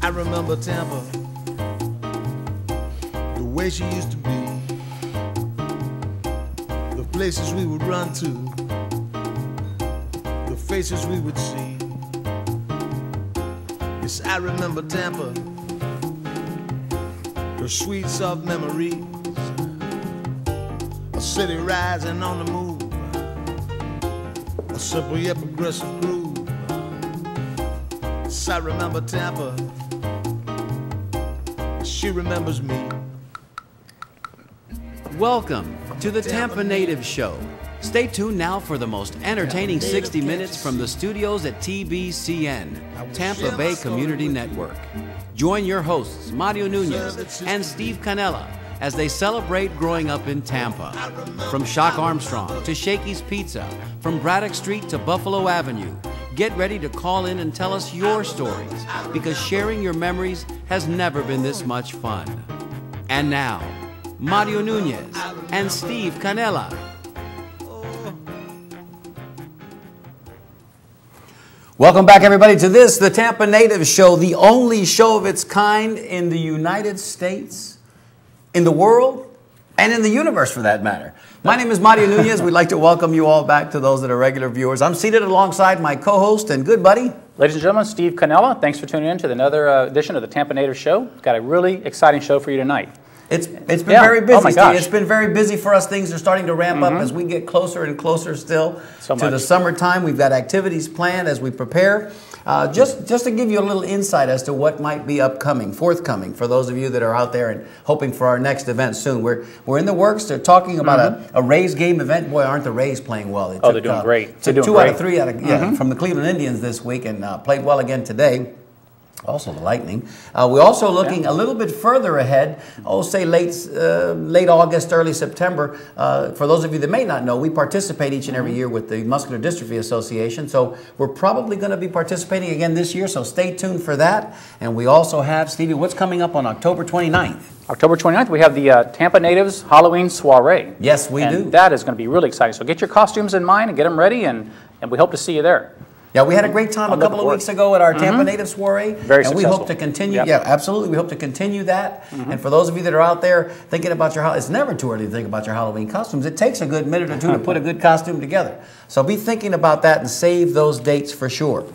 I remember Tampa, the way she used to be, the places we would run to, the faces we would see. Yes, I remember Tampa, her sweet, soft memories, a city rising on the move, a simple yet progressive groove. Yes, I remember Tampa, she remembers me. Welcome to the Tampa Native Show. Stay tuned now for the most entertaining 60 minutes from the studios at TBCN, Tampa Bay Community Network. Join your hosts, Mario Nunez and Steve Canella, as they celebrate growing up in Tampa. From Shock Armstrong to Shakey's Pizza, from Braddock Street to Buffalo Avenue, get ready to call in and tell us your stories, because sharing your memories has never been this much fun. And now, Mario Nunez and Steve Canella. Welcome back, everybody, to this, the Tampa Native Show, the only show of its kind in the United States, in the world, and in the universe, for that matter. My name is Mario Nunez. We'd like to welcome you all back, to those that are regular viewers. I'm seated alongside my co-host and good buddy, ladies and gentlemen, Steve Canella. Thanks for tuning in to another edition of the Tampa Native Show. Got a really exciting show for you tonight. It's been very busy, oh my gosh. Steve. It's been very busy for us. Things are starting to ramp up as we get closer and closer still to the summertime. We've got activities planned as we prepare. Just to give you a little insight as to what might be forthcoming, for those of you that are out there and hoping for our next event soon. We're in the works. They're talking about a Rays game event. Boy, aren't the Rays playing well. They're doing great. Took 2 out of 3 from the Cleveland Indians this week, and played well again today. Also the Lightning. We're also looking a little bit further ahead, say late August, early September. For those of you that may not know, we participate each and every year with the Muscular Dystrophy Association. So we're probably going to be participating again this year, so stay tuned for that. And we also have, Stevie, what's coming up on October 29th? October 29th, we have the Tampa Natives Halloween Soiree. Yes, we do. That is going to be really exciting. So get your costumes in mind and get them ready, and we hope to see you there. Yeah, we had a great time a couple of weeks ago at our Tampa Native Soiree. Very successful. And we hope to continue. Yep. Yeah, absolutely. We hope to continue that. And for those of you that are out there thinking about your it's never too early to think about your Halloween costumes. It takes a good minute or two to put a good costume together. So be thinking about that and save those dates for sure.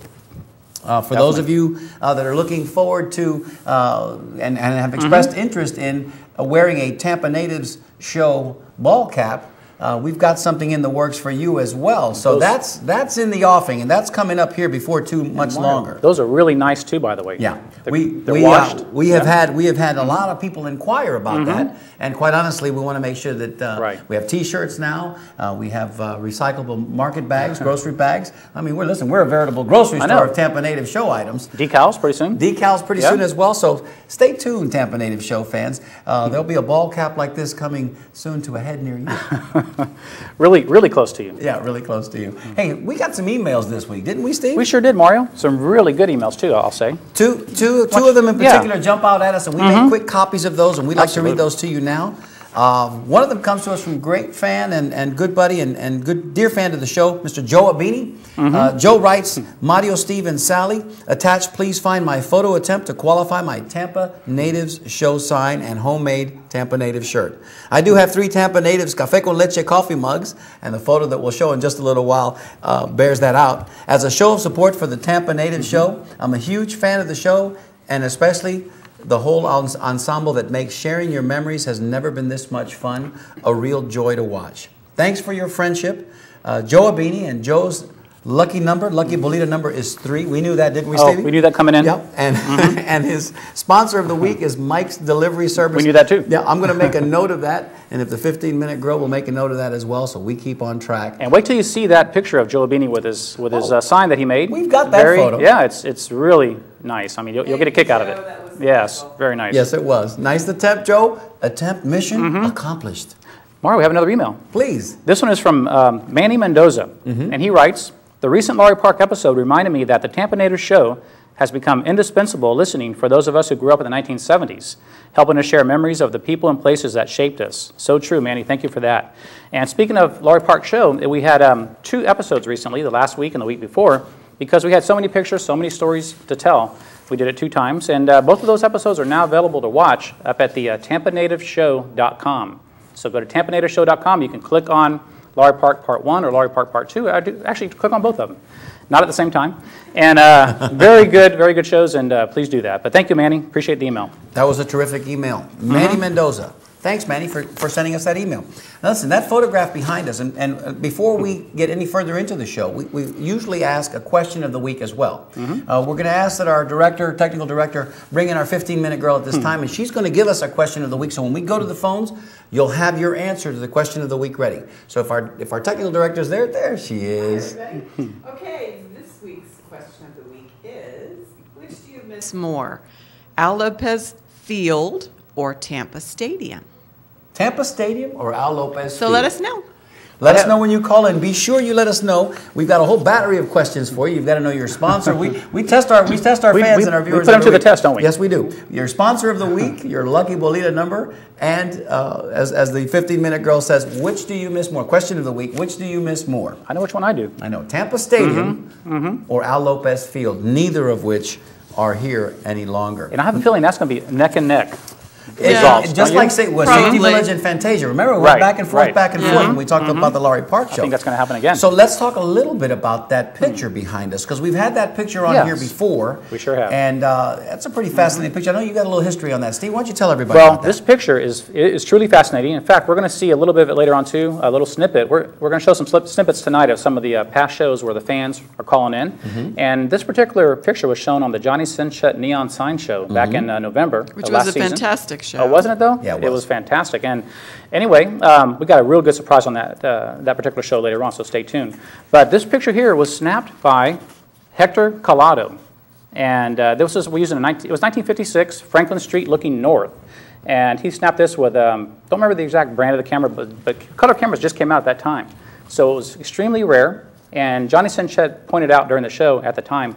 For those of you that are looking forward to and have expressed interest in wearing a Tampa Natives Show ball cap, we've got something in the works for you as well. So that's in the offing, and that's coming up here before too much longer. Those are really nice too, by the way. Yeah, they're washed. We have had a lot of people inquire about that, and quite honestly, we want to make sure that we have T-shirts now. We have recyclable market bags, grocery bags. I mean, we're a veritable grocery store of Tampa Native Show items. Decals pretty soon. Decals pretty soon as well. So stay tuned, Tampa Native Show fans. There'll be a ball cap like this coming soon to a head near you. Really close to you. Yeah, really close to you. Hey, we got some emails this week, didn't we, Steve? We sure did, Mario. Some really good emails too, I'll say. Two of them in particular jump out at us, and we made quick copies of those, and we'd like to read those to you now. One of them comes to us from great fan and good buddy and good dear fan of the show, Mr. Joe Abini. Joe writes, Mario, Steve, and Sally, attached, please find my photo attempt to qualify my Tampa Natives Show sign and homemade Tampa Native shirt. I do have 3 Tampa Natives Café con Leche coffee mugs, and the photo that we'll show in just a little while bears that out. As a show of support for the Tampa Native Show, I'm a huge fan of the show, and especially the whole ensemble that makes sharing your memories has never been this much fun. A real joy to watch. Thanks for your friendship. Joe Abini, and Joe's lucky bolita number is 3. We knew that, didn't we, Stevie? Oh, we knew that coming in. Yep. And and his sponsor of the week is Mike's Delivery Service. We knew that too. Yeah, I'm going to make a note of that. And if the 15-minute grill will make a note of that as well, so we keep on track. And wait till you see that picture of Joe Abini with his sign that he made. We've got that photo. Yeah, it's really nice. I mean, you'll get a kick out of it. Yes, very nice. Yes, it was. Nice attempt, Joe. Attempt, mission accomplished. Mario, we have another email. Please. This one is from Manny Mendoza, and he writes, the recent Laurie Park episode reminded me that the Tampa Native Show has become indispensable listening for those of us who grew up in the 1970s, helping us share memories of the people and places that shaped us. So true, Manny. Thank you for that. And speaking of Laurie Park Show, we had 2 episodes recently, the last week and the week before, because we had so many pictures, so many stories to tell. We did it 2 times, and both of those episodes are now available to watch up at the tampanativeshow.com. So go to tampanativeshow.com. You can click on Laurie Park Part 1 or Laurie Park Part 2. Actually, click on both of them. Not at the same time. And very good shows, and please do that. But thank you, Manny. Appreciate the email. That was a terrific email. Manny Mendoza. Thanks, Manny, for sending us that email. Now, listen, that photograph behind us, and before we get any further into the show, we usually ask a question of the week as well. We're going to ask that our technical director, bring in our 15-minute girl at this time, and she's going to give us a question of the week. So when we go to the phones, you'll have your answer to the question of the week ready. So if our technical director's there she is. Hi, everybody. Okay, this week's question of the week is, which do you miss more, Al Lopez Field or Tampa Stadium? Tampa Stadium or Al Lopez So Field? let us know. Let us know when you call in. Be sure you let us know. We've got a whole battery of questions for you. You've got to know your sponsor. We test our fans and our viewers. We put them to the test, don't we? Yes, we do. Your sponsor of the week, your lucky bolita number, and as the 15-minute girl says, which do you miss more? Question of the week, which do you miss more? I know which one I do. I know. Tampa Stadium or Al Lopez Field, neither of which are here any longer. And I have a feeling that's going to be neck and neck. Yeah. Results, Just like Safety Village and Fantasia. Remember, we went back and forth when we talked about the Laurie Park show. I think that's going to happen again. So let's talk a little bit about that picture behind us, because we've had that picture on here before. We sure have. And that's a pretty fascinating picture. I know you got a little history on that. Steve, why don't you tell everybody about that? Well, this picture is truly fascinating. In fact, we're going to see a little bit of it later on too, a little snippet. We're going to show some snippets tonight of some of the past shows where the fans are calling in. And this particular picture was shown on the Johnny Sinchett Neon Sign Show back in November Which last was a season. fantastic show. Oh, wasn't it though? Yeah, it was fantastic. And anyway, we got a real good surprise on that particular show later on, so stay tuned. But this picture here was snapped by Hector Collado. And this was, it was 1956, Franklin Street looking north. And he snapped this with, don't remember the exact brand of the camera, but color cameras just came out at that time. So it was extremely rare. And Johnny Sinchett pointed out during the show at the time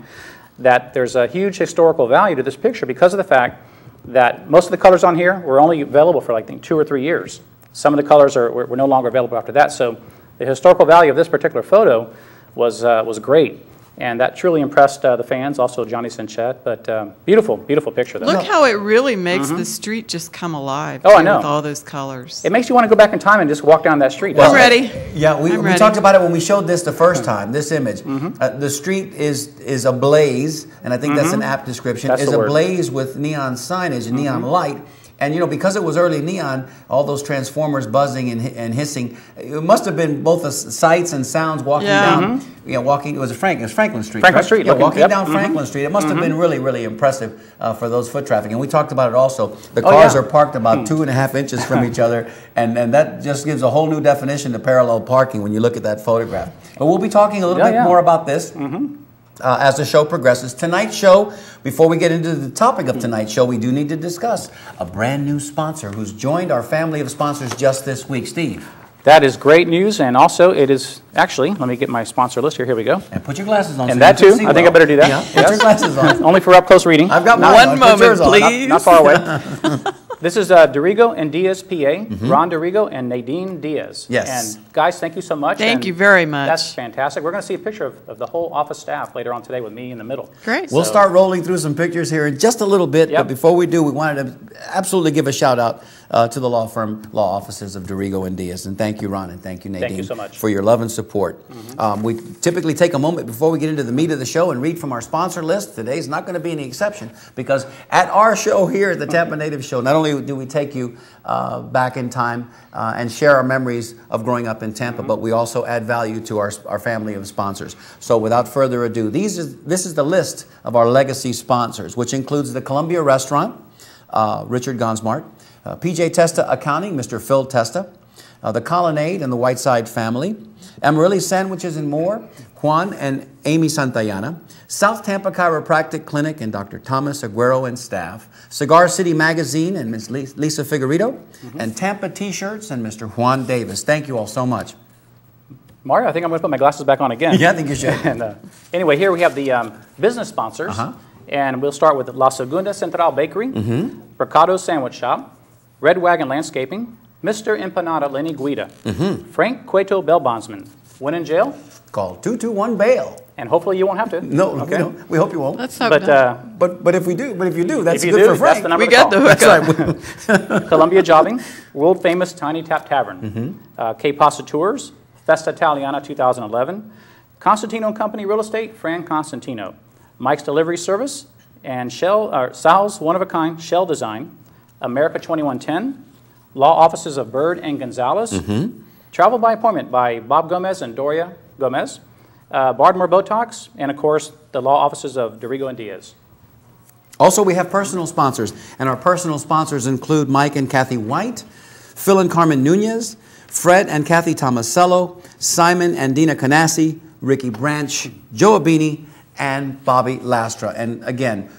that there's a huge historical value to this picture because of the fact that most of the colors on here were only available for like 2 or 3 years. Some of the colors were no longer available after that. So the historical value of this particular photo was great. And that truly impressed the fans, also Johnny Sinchett. But beautiful, beautiful picture. Though. Look how it really makes the street just come alive. Oh, I know. With all those colors. It makes you want to go back in time and just walk down that street. I'm ready. Yeah, we ready. talked about it when we showed this the first time, this image. The street is ablaze, and I think that's an apt description, That's is the word. ablaze with neon signage and neon light. And, you know, because it was early neon, all those transformers buzzing and hissing, it must have been both the sights and sounds walking down, walking, it was Franklin Street. Franklin Street. Yeah, walking down Franklin Street. It must have been really, really impressive for those foot traffic. And we talked about it also. The cars are parked about 2.5 inches from each other, and that just gives a whole new definition to parallel parking when you look at that photograph. But we'll be talking a little bit more about this. As the show progresses. Tonight's show, before we get into the topic of tonight's show, we do need to discuss a brand new sponsor who's joined our family of sponsors just this week. Steve. That is great news, and also it is, actually, let me get my sponsor list here. Here we go. And put your glasses on. And so that you too. can see I think I better do that. Yeah, put your glasses on. Only for up-close reading. I've got mine on. One Put yours moment, on. please. Not far away. This is Dorigo and Diaz, PA. Ron Dorigo and Nadine Diaz. Yes. And guys, thank you so much. Thank And you very much. That's fantastic. We're going to see a picture of the whole office staff later on today with me in the middle. Great. We'll start rolling through some pictures here in just a little bit, but before we do, we wanted to absolutely give a shout out to the law offices of Dorigo and Diaz. And thank you, Ron, and thank you, Nadine, Thank you so much. for your love and support. We typically take a moment before we get into the meat of the show and read from our sponsor list. Today's not going to be any exception, because at our show here at the Tampa Native Show, not only do we take you back in time and share our memories of growing up in Tampa, but we also add value to our family of sponsors. So without further ado, this is the list of our legacy sponsors, which includes the Columbia Restaurant, Richard Gonsmart, PJ Testa Accounting, Mr. Phil Testa, the Colonnade and the Whiteside family, Amarillo Sandwiches and More, Juan and Amy Santayana, South Tampa Chiropractic Clinic and Dr. Thomas Aguero and staff, Cigar City Magazine and Ms. Lisa Figueredo, and Tampa T-shirts and Mr. Juan Davis. Thank you all so much. Mario, I think I'm going to put my glasses back on again. Yeah, I think you should. And, anyway, here we have the business sponsors. And we'll start with La Segunda Central Bakery, Mercado Sandwich Shop, Red Wagon Landscaping, Mr. Empanada Lenny Guida, Frank Cueto Bell Bondsman. When in jail? Call 221-BAIL. And hopefully you won't have to. No, okay. no, we hope you won't. Let's hope But, not. But if you do, that's if you good do, for Frank. that's the number We to got call. the hookup. Right. Columbia Jobbing, world famous Tiny Tap Tavern. K Pasta Tours, Festa Italiana 2011. Constantino & Company Real Estate, Fran Constantino. Mike's Delivery Service, and Sal's One-of-a-Kind Shell Design. America 2110. Law Offices of Bird and Gonzalez. Travel by Appointment by Bob Gomez and Doria Gomez. Bardmore Botox, and of course, the law offices of Dorigo and Diaz. Also, we have personal sponsors, and our personal sponsors include Mike and Kathy White, Phil and Carmen Nunez, Fred and Kathy Tomasello, Simon and Dina Canassi, Ricky Branch, Joe Abini, and Bobby Lastra. And again,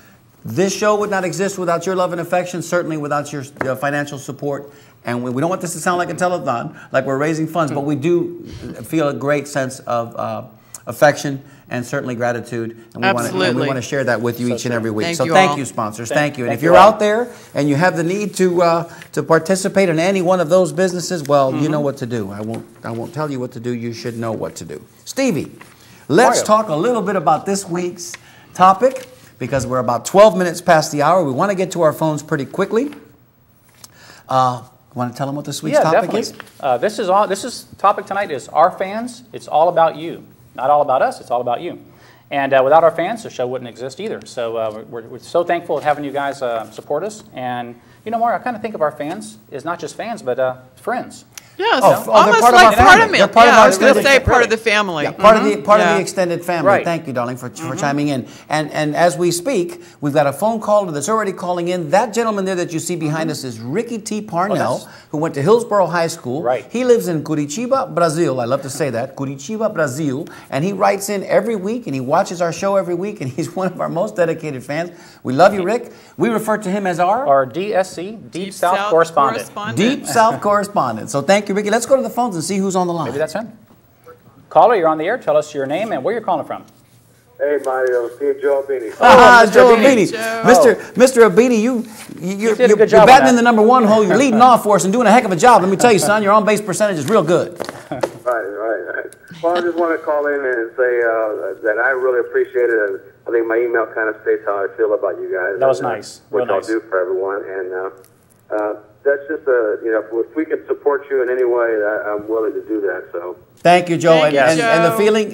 this show would not exist without your love and affection, certainly without your financial support. And we don't want this to sound like a telethon, like we're raising funds, but we do feel a great sense of affection and certainly gratitude. And we want to share that with you each and every week. Thank you, sponsors. Thank you. And if you're out there and you have the need to participate in any one of those businesses, well, you know what to do. I won't tell you what to do. You should know what to do. Stevie, let's talk a little bit about this week's topic, because we're about 12 minutes past the hour. We want to get to our phones pretty quickly. Want to tell them what this week's topic is? This topic tonight is our fans. It's all about you. Not all about us, it's all about you. And without our fans, the show wouldn't exist either. So we're so thankful of having you guys support us. And you know, Mario, I kind of think of our fans as not just fans, but friends. Yes, they're almost part of like our part family. of me. They're part of Yeah, our I was going to extended say part of the family. Yeah, part of the extended family. Right. Thank you, darling, for chiming in. And as we speak, we've got a phone caller that's already calling in. That gentleman there that you see behind us is Ricky T. Parnell, who went to Hillsborough High School. Right. He lives in Curitiba, Brazil. I love to say that, Curitiba, Brazil. And he writes in every week, and he watches our show every week, and he's one of our most dedicated fans. We love you, Rick. We refer to him as our DSC, Deep South Correspondent. Deep South Correspondent. So thank you, Ricky. Let's go to the phones and see who's on the line. Maybe that's him. Caller, you're on the air. Tell us your name and where you're calling from. Hey, Mario. Steve Joe Abini. Joe Abini. Joe. Mr. Abini, you're batting in the number one hole. You're leading off for us and doing a heck of a job. Let me tell you, son, your on-base percentage is real good. Right. Well, I just want to call in and say that I really appreciate it. I think my email kind of states how I feel about you guys. That was nice. What y'all do for everyone. And that's just, if we can support you in any way, I'm willing to do that. So. Thank you, Joe. Thank you, and Joe.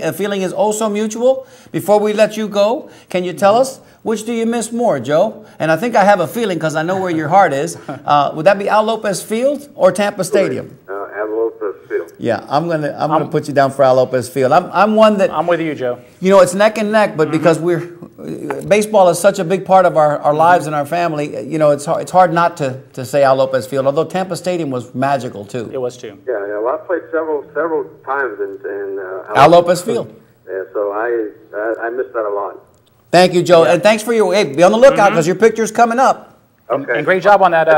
the feeling is also mutual. Before we let you go, can you tell us, which do you miss more, Joe? And I think I have a feeling because I know where your heart is. Would that be Al Lopez Field or Tampa Stadium? Al Lopez Field. Yeah, I'm gonna put you down for Al Lopez Field. I'm one that I'm with you, Joe. You know, it's neck and neck, but because baseball is such a big part of our lives and our family, you know, it's hard not to say Al Lopez Field. Although Tampa Stadium was magical too. It was too. Yeah. Well, I played several times in Al Lopez Field. Yeah, so I miss that a lot. Thank you, Joe, and thanks for be on the lookout because your picture's coming up. Okay. And great job on that.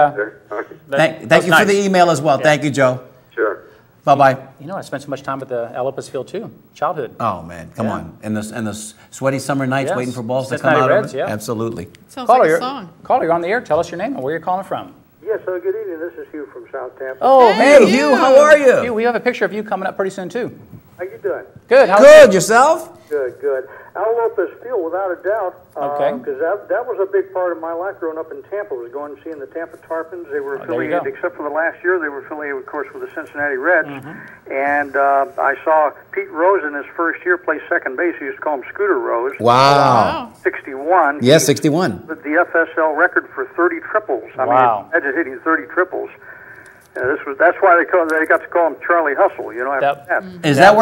Thank you for the email as well. Yeah. Thank you, Joe. Sure. Bye-bye. You know, I spent so much time at the Al Lopez Field too. Childhood. Oh man, come on! And the sweaty summer nights waiting for balls to come Cincinnati out. Reds, yeah. Absolutely. Sounds like a song. Caller, you're on the air. Tell us your name and where you're calling from. Yes, good evening. This is Hugh from South Tampa. Oh, hey Hugh, how are you? Hugh, we have a picture of you coming up pretty soon too. How you doing? Good. How Good. Yourself? Good. Al Lopez Field, without a doubt. Okay. Because that was a big part of my life growing up in Tampa, was going and seeing the Tampa Tarpons. They were affiliated, except for the last year, they were affiliated, of course, with the Cincinnati Reds. And I saw Pete Rose in his first year play second base. He used to call him Scooter Rose. Wow. 61. Yes, 61. With the FSL record for 30 triples. I mean, imagine hitting 30 triples. That's why they got to call him Charlie Hustle. You know, after that. Is that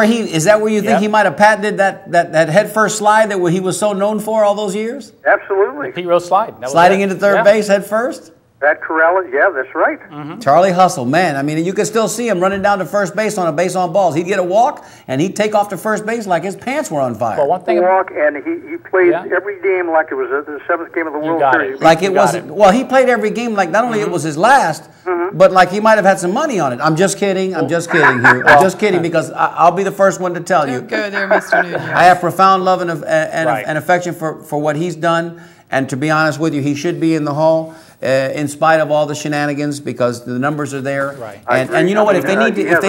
where you think he might have patented that head first slide that he was so known for all those years? Absolutely. The Pete Rose slide. Sliding into third base head first? That Corrales, yeah, that's right. Charlie Hustle, man. I mean, you could still see him running down to first base on a base on balls. He'd get a walk, and he'd take off to first base like his pants were on fire. Well, one thing And he played every game like it was the seventh game of the World Series. Like it was. Well, he played every game like not only it was his last, but like he might have had some money on it. I'm just kidding. I'm just kidding, Hugh. I'm just kidding because I'll be the first one to tell you. Don't go there, Mr. Nunez. I have profound love and affection for what he's done. And to be honest with you, he should be in the Hall. In spite of all the shenanigans, because the numbers are there, right? And you know what? If they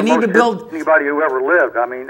need to build anybody who ever lived, I mean,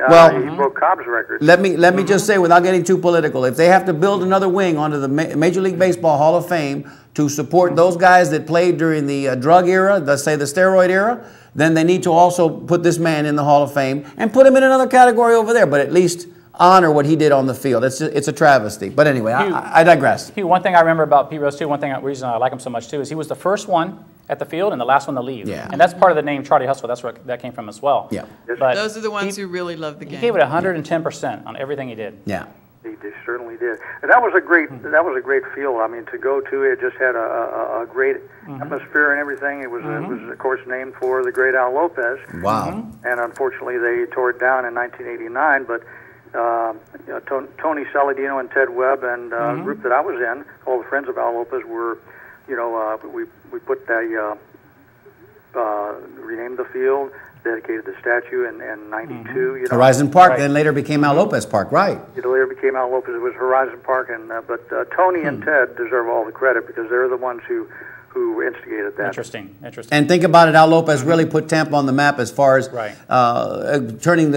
he broke Cobb's record. Let me just say, without getting too political, if they have to build another wing onto the Major League Baseball Hall of Fame to support those guys that played during the drug era, let's say the steroid era, then they need to also put this man in the Hall of Fame and put him in another category over there. But at least honor what he did on the field. It's a travesty. But anyway, I digress. Hugh, one thing I remember about Pete Rose, too, reason I like him so much, too, is he was the first one at the field and the last one to leave. Yeah. And that's part of the name Charlie Hustle. That's where that came from as well. Yeah. But those are the ones who really love the game. He gave it 110% on everything he did. Yeah. He certainly did. And that was a great field. I mean, to go to, it just had a great atmosphere and everything. It was of course named for the great Al Lopez. Wow. And unfortunately they tore it down in 1989, but Tony Saladino and Ted Webb and the group that I was in, all the friends of Al Lopez were, we put that, renamed the field, dedicated the statue in 92. Horizon Park then later became Al Lopez Park, right? It later became Al Lopez. It was Horizon Park, but Tony and Ted deserve all the credit because they're the ones who instigated that. Interesting. And think about it, Al Lopez really put Tampa on the map as far as shining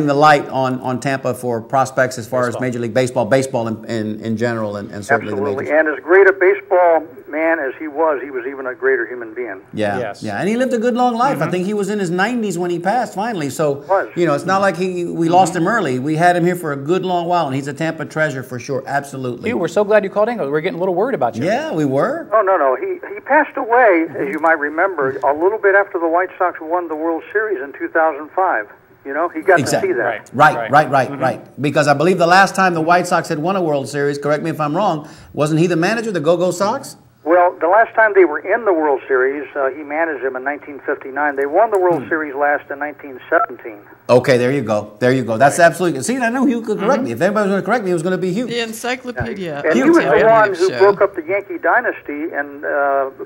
the light on Tampa for prospects as far as Major League Baseball in general, and certainly absolutely. the majors. And as great a baseball man as he was even a greater human being. Yeah, yes. Yeah, and he lived a good long life. I think he was in his 90s when he passed finally. So it's not like we lost him early. We had him here for a good long while, and he's a Tampa treasure for sure. Absolutely. Hugh, we're so glad you called in. We're getting a little worried about you. Yeah, we were. Oh no, he passed away, as you might remember, a little bit after the White Sox won the World Series in 2005. He got to see that. Right. Because I believe the last time the White Sox had won a World Series, correct me if I'm wrong, wasn't he the manager of the Go-Go Sox? Well, the last time they were in the World Series, he managed them in 1959. They won the World Series last in 1917. Okay, there you go. That's absolutely. See, I know Hugh could correct me. If anybody was going to correct me, it was going to be Hugh. The encyclopedia. And he was the one who broke up the Yankee dynasty and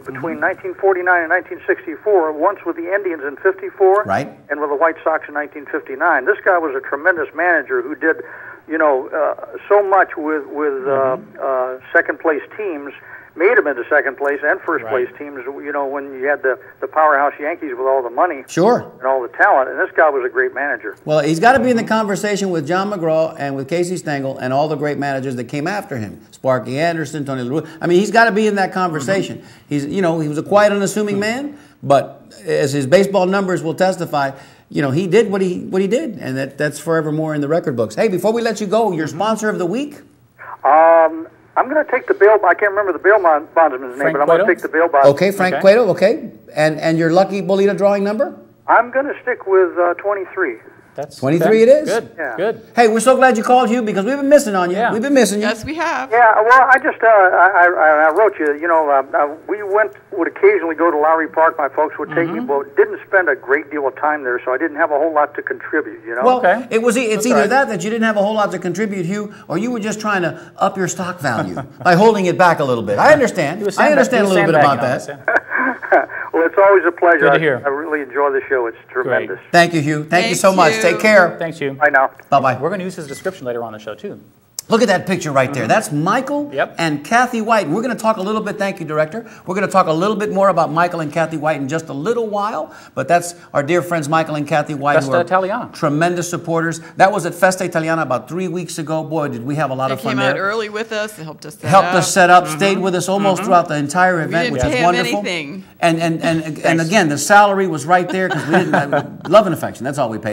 between 1949 and 1964, once with the Indians in 54, right, and with the White Sox in 1959. This guy was a tremendous manager who did, so much with second place teams. Made them into second place and first place teams, when you had the powerhouse Yankees with all the money and all the talent, and this guy was a great manager. Well, he's got to be in the conversation with John McGraw and with Casey Stengel and all the great managers that came after him. Sparky Anderson, Tony LaRue. I mean, he's got to be in that conversation. He's, he was a quiet, unassuming man, but as his baseball numbers will testify, he did what he did, and that's forevermore in the record books. Hey, before we let you go, your sponsor of the week? I'm going to take the bail. I can't remember the bail bondsman's name, but I'm going to take the bail bondsman. Okay, Frank Cueto. Okay, and your lucky bolita drawing number? I'm going to stick with 23. That's 23 it is? Good, good. Hey, we're so glad you called, Hugh, because we've been missing on you. Yeah. We've been missing you. Yes, we have. Yeah, well, I just, I wrote you, we would occasionally go to Lowry Park. My folks would take me, but didn't spend a great deal of time there, so I didn't have a whole lot to contribute, Well, it's either that you didn't have a whole lot to contribute, Hugh, or you were just trying to up your stock value by holding it back a little bit. I understand. I understand a little bit about that. Well, it's always a pleasure. Good to hear. I really enjoy the show. It's tremendous. Great. Thank you, Hugh. Thank you so much. Take care. Thanks, Hugh. Bye now. Bye-bye. We're going to use his description later on the show, too. Look at that picture right there. That's Michael and Kathy White. We're going to talk a little bit, thank you, Director. We're going to talk a little bit more about Michael and Kathy White in just a little while, but that's our dear friends Michael and Kathy White, Festa Italiana. Tremendous supporters. That was at Festa Italiana about 3 weeks ago. Boy, did we have a lot of fun there. They came out early with us. They helped us set up, stayed with us almost throughout the entire event, which was wonderful. Anything. And again, the salary was right there because we didn't love and affection. That's all we paid.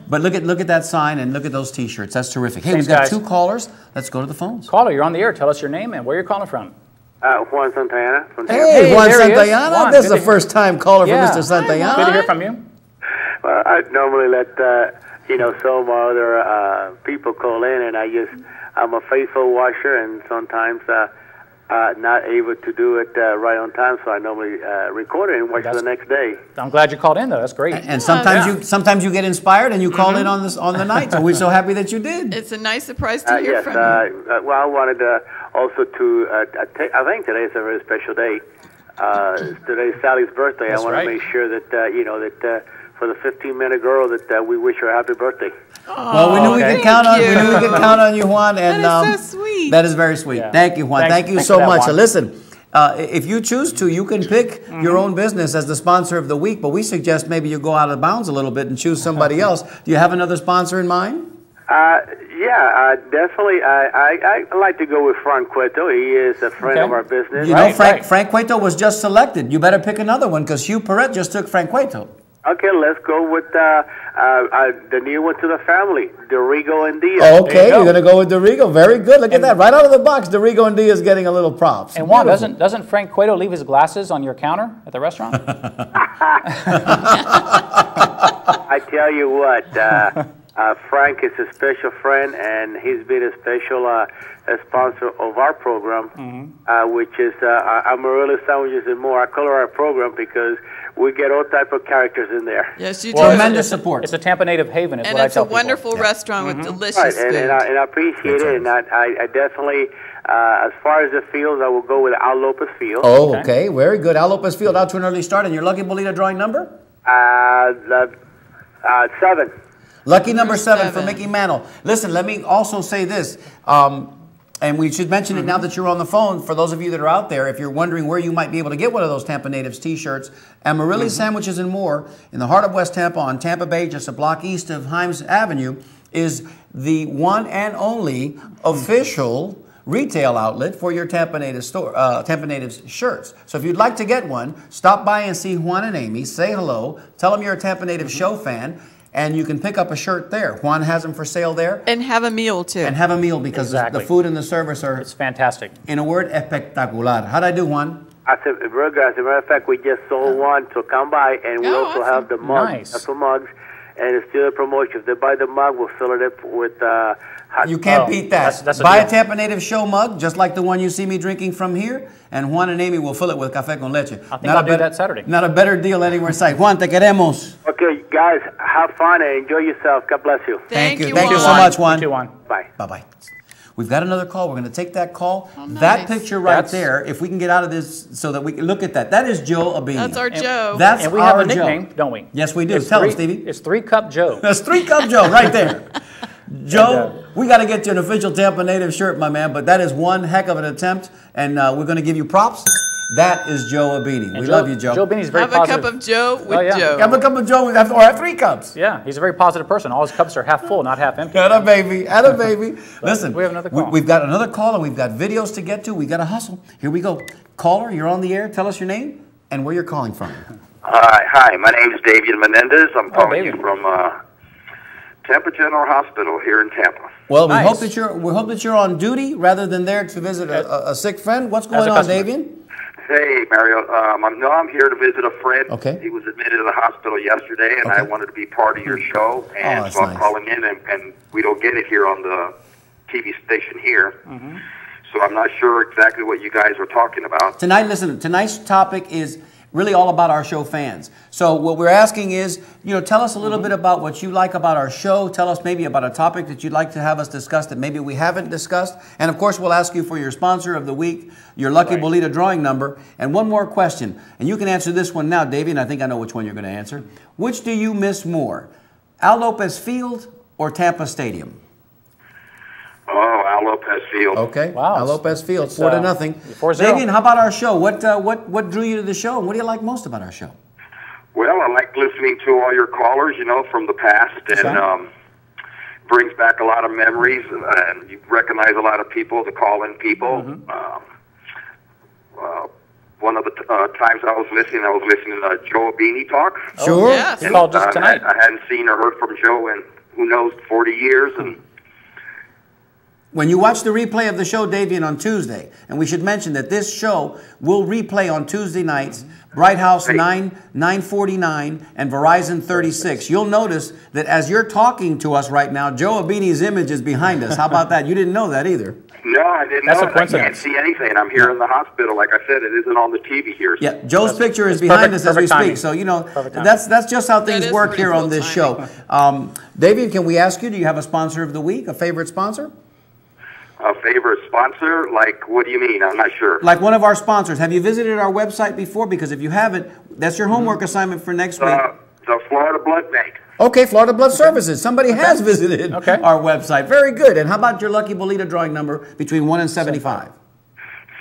But look at that sign and look at those T-shirts. That's terrific. Hey, we've got two callers. Let's go to the phones. Caller, you're on the air. Tell us your name and where you're calling from. Juan Santayana. From Hey, Juan Santayana. Juan, this is the first time caller from Mr. Santayana. Good to hear from you. Well, I normally let some other people call in, and I'm a faithful watcher, and sometimes not able to do it right on time, so I normally record it and watch it the next day. I'm glad you called in, though. That's great. And sometimes you get inspired and you call in on the night. So we're so happy that you did. It's a nice surprise to hear from you. Well, I wanted also to. I think today is a very special day. Today's Sally's birthday. That's I want right. to make sure that that for the 15-minute girl that we wish her happy birthday. Well, we knew we could count on. We knew we could count on you, Juan. And that is so sweet. That is very sweet. Yeah. Thank you, Juan. Thank you Thanks so for that, much. Juan. So listen, if you choose to, you can pick your own business as the sponsor of the week. But we suggest maybe you go out of bounds a little bit and choose somebody else. Do you have another sponsor in mind? Definitely. I like to go with Frank Cueto. He is a friend of our business. You know, Frank Cueto was just selected. You better pick another one because Hugh Perret just took Frank Cueto. Okay, let's go with the new one to the family, Dorigo and Diaz. Oh, okay, you're going to go with Dorigo. Very good. Look at that. Right out of the box, Dorigo and Diaz getting a little props. And Juan, doesn't Frank Cueto leave his glasses on your counter at the restaurant? I tell you what, Frank is a special friend, and he's been a special sponsor of our program, which is Amarillo Sandwiches and More. I color our program because we get all type of characters in there. Yes, you do. Tremendous support. It's a Tampa native haven, is And what I it's tell a wonderful people. restaurant with delicious Right, food. and I appreciate it, and I definitely, as far as the fields, I will go with Al Lopez Field. Oh, okay. Very good. Al Lopez Field out to an early start. And your lucky bolita drawing number? 7. Lucky number 7 for Mickey Mantle. Listen, let me also say this. And we should mention it now that you're on the phone. For those of you that are out there, if you're wondering where you might be able to get one of those Tampa Natives T-shirts, Amarillo Sandwiches and More in the heart of West Tampa on Tampa Bay, just a block east of Himes Avenue, is the one and only official retail outlet for your Tampa Natives shirts. So if you'd like to get one, stop by and see Juan and Amy. Say hello. Tell them you're a Tampa Native show fan. And you can pick up a shirt there. Juan has them for sale there. And have a meal, too. And have a meal because the food and the service are, It's fantastic. in a word, espectacular. How'd I do, Juan? I said, very good. As a matter of fact, we just sold one, so come by, and we also have the mugs. Nice. For mugs, and it's still a promotion. If they buy the mug, we'll fill it up with hot. You can't beat that. that's a Buy deal. a Tampa Native show mug, just like the one you see me drinking from here, and Juan and Amy will fill it with café con leche. I think I'll do that Saturday. Not a better deal anywhere in sight. Juan, te queremos. Okay, guys, have fun and enjoy yourself. God bless you. Thank you. Juan. Thank you so much, Juan. You too, Juan. Bye. Bye-bye. We've got another call. We're going to take that call. nice. That picture right That's- there, if we can get out of this so that we can look at that. That is Joe Abini. That's our Joe. That's And we our have a nickname, Joe. don't we? Yes, we do. It's Tell him, three- Stevie. It's 3 Cup Joe. That's 3 Cup Joe right there. Joe, we got to get you an official Tampa Native shirt, my man, but that is one heck of an attempt, and we're going to give you props. That is Joe Abini. We love you, Joe. Joe Beanie's very Have positive. a cup of Joe with yeah. Joe. Have a cup of Joe, or have 3 cups. Yeah, he's a very positive person. All his cups are half full, not half empty. Atta baby, atta baby. Listen, we have another call. We've got another call, and we've got videos to get to. We got to hustle. Here we go. Caller, you're on the air. Tell us your name and where you're calling from. Hi, my name is David Menendez. I'm calling you David. from Tampa General Hospital here in Tampa. Well, we Nice. hope that you're on duty rather than there to visit a sick friend. What's going a on, customer. Davian? Hey, Mario. I'm here to visit a friend. Okay. He was admitted to the hospital yesterday, and I wanted to be part of your show. And that's so I'm nice. calling in, and we don't get it here on the TV station here. So I'm not sure exactly what you guys are talking about. Tonight, listen, tonight's topic is really all about our show fans. So what we're asking is, tell us a little bit about what you like about our show. Tell us maybe about a topic that you'd like to have us discuss that maybe we haven't discussed. And of course, we'll ask you for your sponsor of the week, your Lucky Bolita drawing number. And one more question, and you can answer this one now, Davey, and I think I know which one you're going to answer. Which do you miss more, Al Lopez Field or Tampa Stadium? Oh, Al Lopez Field. Okay. Wow. Al Lopez Field, It's, 4-0. 4-0. Davian, how about our show? What drew you to the show, and what do you like most about our show? Well, I like listening to all your callers, from the past, and brings back a lot of memories, and you recognize a lot of people, the call-in people. One of the times I was listening to Joe Abini talk. Sure. Yes. He called just tonight. I hadn't seen or heard from Joe in, who knows, 40 years, and When you watch the replay of the show, Davian, on Tuesday, and we should mention that this show will replay on Tuesday nights, Bright House 949 and Verizon 36. You'll notice that as you're talking to us right now, Joe Abini's image is behind us. How about that? You didn't know that either. no, I didn't That's know. a I can't coincidence. see anything. I'm here in the hospital. Like I said, it isn't on the TV here. Yeah, Joe's picture is it's behind perfect- us as we perfect timing. speak. So, Perfect timing. that's just how things is work pretty here cool on this timing. show. Davian, can we ask you, do you have a sponsor of the week, a favorite sponsor? A favorite sponsor? Like, what do you mean? I'm not sure. Like one of our sponsors. Have you visited our website before? Because if you haven't, that's your homework assignment for next week. The Florida Blood Bank. Okay, Florida Blood Services. Somebody has visited our website. Very good. And how about your lucky bolita drawing number between 1 and 75?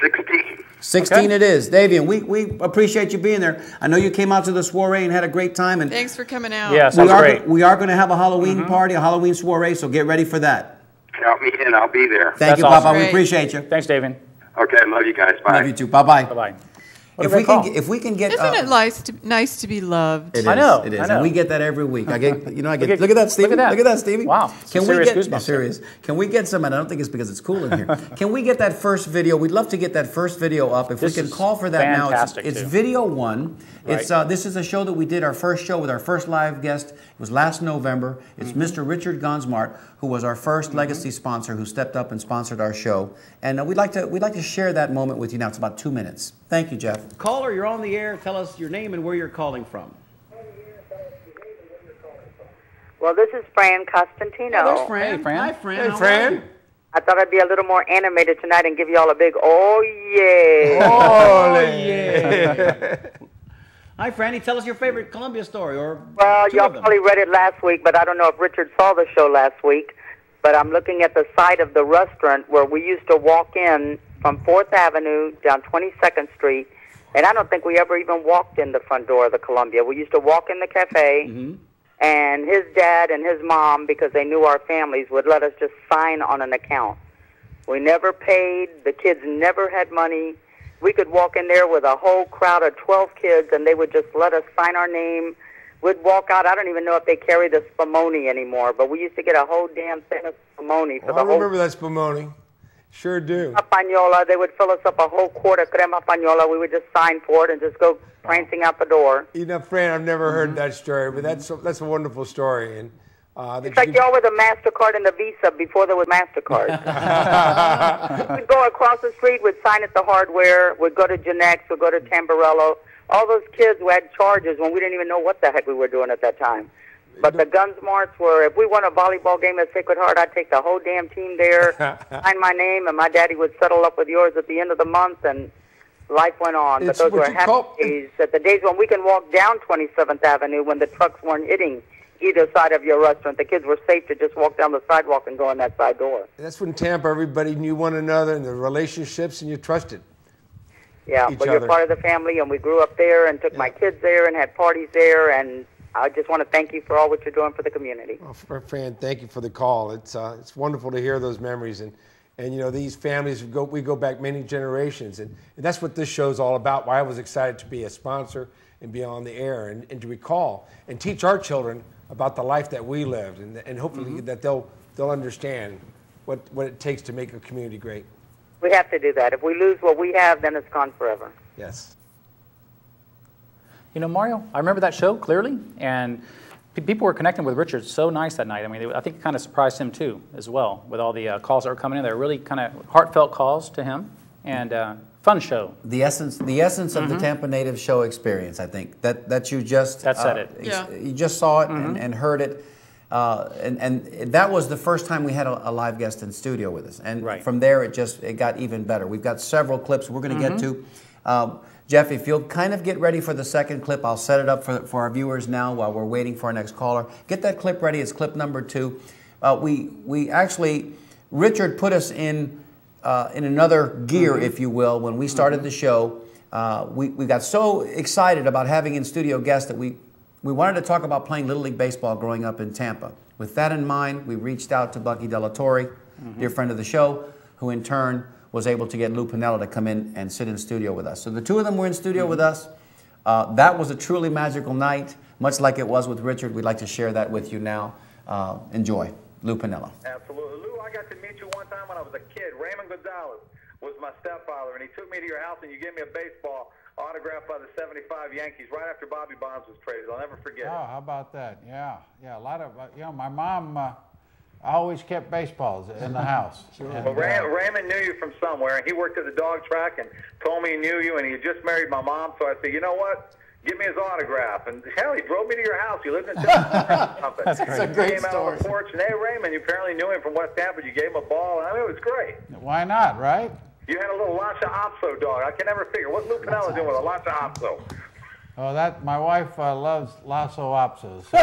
16. 16 it is. Davian, we appreciate you being there. I know you came out to the soiree and had a great time. And thanks for coming out. Yeah, sounds great. We are going to have a Halloween party, a Halloween soiree, so get ready for that. Count me in. I'll be there. Thank you, awesome. Papa. We appreciate you. Thanks, Davian. Okay, love you guys. Bye. Love you too. Bye-bye. Bye-bye. If we can get, isn't it nice to be loved? It is. I know. It is, I know. and we get that every week. I get, look at that, Stevie. Look at that, Stevie. Wow. Can we serious get goosebumps. serious? Can we get some? And I don't think it's because it's cool in here. Can we get that first video? We'd love to get that first video up. If we can call for that now, it's video 1. Right. It's this is a show that we did, our first show with our first live guest. It was last November. It's Mr. Richard Gonsmart, who was our first legacy sponsor, who stepped up and sponsored our show. And we'd like to share that moment with you now. It's about 2 minutes. Thank you, Jeff. Caller, you're on the air. Tell us your name and where you're calling from. Well, this is Fran Costantino. Oh, there's Fran. Hey, Fran. Hi, Fran. Hey, Fran. I thought I'd be a little more animated tonight and give you all a big oh yeah. Oh yeah. Hi, Franny. Tell us your favorite Columbia story, or Well, two y'all of them. probably read it last week, but I don't know if Richard saw the show last week. But I'm looking at the side of the restaurant where we used to walk in from 4th Avenue down 22nd Street, and I don't think we ever even walked in the front door of the Columbia. We used to walk in the cafe, and his dad and his mom, because they knew our families, would let us just sign on an account. We never paid. The kids never had money. We could walk in there with a whole crowd of 12 kids, and they would just let us sign our name. We'd walk out. I don't even know if they carry the spumoni anymore, but we used to get a whole damn thing of spumoni for the I whole remember that spumoni. Sure do. Pagnola. They would fill us up a whole quart of crema pagnola. We would just sign for it and just go prancing out the door. You know, Fran, I've never heard that story, but that's a wonderful story. And it's like y'all were the MasterCard and the Visa before there was MasterCard. We'd go across the street, we'd sign at the hardware, we'd go to Genex, we'd go to Tamburello. All those kids who had charges when we didn't even know what the heck we were doing at that time. But the Gunsmarts were, if we won a volleyball game at Sacred Heart, I'd take the whole damn team there, sign my name, and my daddy would settle up with yours at the end of the month, and life went on. But those were happy days. At the days when we can walk down 27th Avenue when the trucks weren't hitting either side of your restaurant. The kids were safe to just walk down the sidewalk and go in that side door. That's when Tampa, everybody knew one another and the relationships, and you trusted. Yeah, but you're part of the family, and we grew up there and took my kids there and had parties there, and I just want to thank you for all what you're doing for the community. Well, Fran, thank you for the call. It's wonderful to hear those memories, and you know, these families we go back many generations, and that's what this show's all about. Why I was excited to be a sponsor and be on the air and to recall and teach our children about the life that we lived, and hopefully that they'll understand what it takes to make a community great. We have to do that. If we lose what we have, then it's gone forever. Yes. You know, Mario, I remember that show clearly, and people were connecting with Richard so nice that night. I mean, I think it kind of surprised him too, as well, with all the calls that were coming in. They were really kind of heartfelt calls to him, and fun show. The essence of the Tampa Native show experience, I think, that you just said it. You just saw it and heard it. And that was the first time we had a live guest in studio with us, and from there it got even better. We've got several clips we're going to get to. Jeff, if you'll kind of get ready for the second clip, I'll set it up for our viewers now while we're waiting for our next caller. Get that clip ready. It's clip number 2. We actually, Richard put us in another gear, if you will, when we started the show. We got so excited about having in studio guests that we wanted to talk about playing Little League Baseball growing up in Tampa. With that in mind, we reached out to Bucky Della Torre, dear friend of the show, who in turn was able to get Lou Piniella to come in and sit in studio with us. So the two of them were in studio with us. That was a truly magical night, much like it was with Richard. We'd like to share that with you now. Enjoy. Lou Piniella. Absolutely. Lou, I got to meet you one time when I was a kid. Raymond Gonzalez was my stepfather, and he took me to your house, and you gave me a baseball autographed by the 75 Yankees right after Bobby Bonds was traded. I'll never forget it. Oh, how about that? Yeah, a lot of, my mom always kept baseballs in the house. Sure. Well, Raymond knew you from somewhere, and he worked at the dog track and told me he knew you, and he had just married my mom, so I said, you know what? Give me his autograph. And hell, he drove me to your house. You lived in Tampa. That's a great Came out on the porch, and hey, Raymond, you apparently knew him from West Tampa. You gave him a ball, and I mean, it was great. Why not, right? You had a little Lancia Opso dog. I can never figure. What's Lou Piniella doing with a Lancia Opso? Oh, my wife loves lasso opsos. We've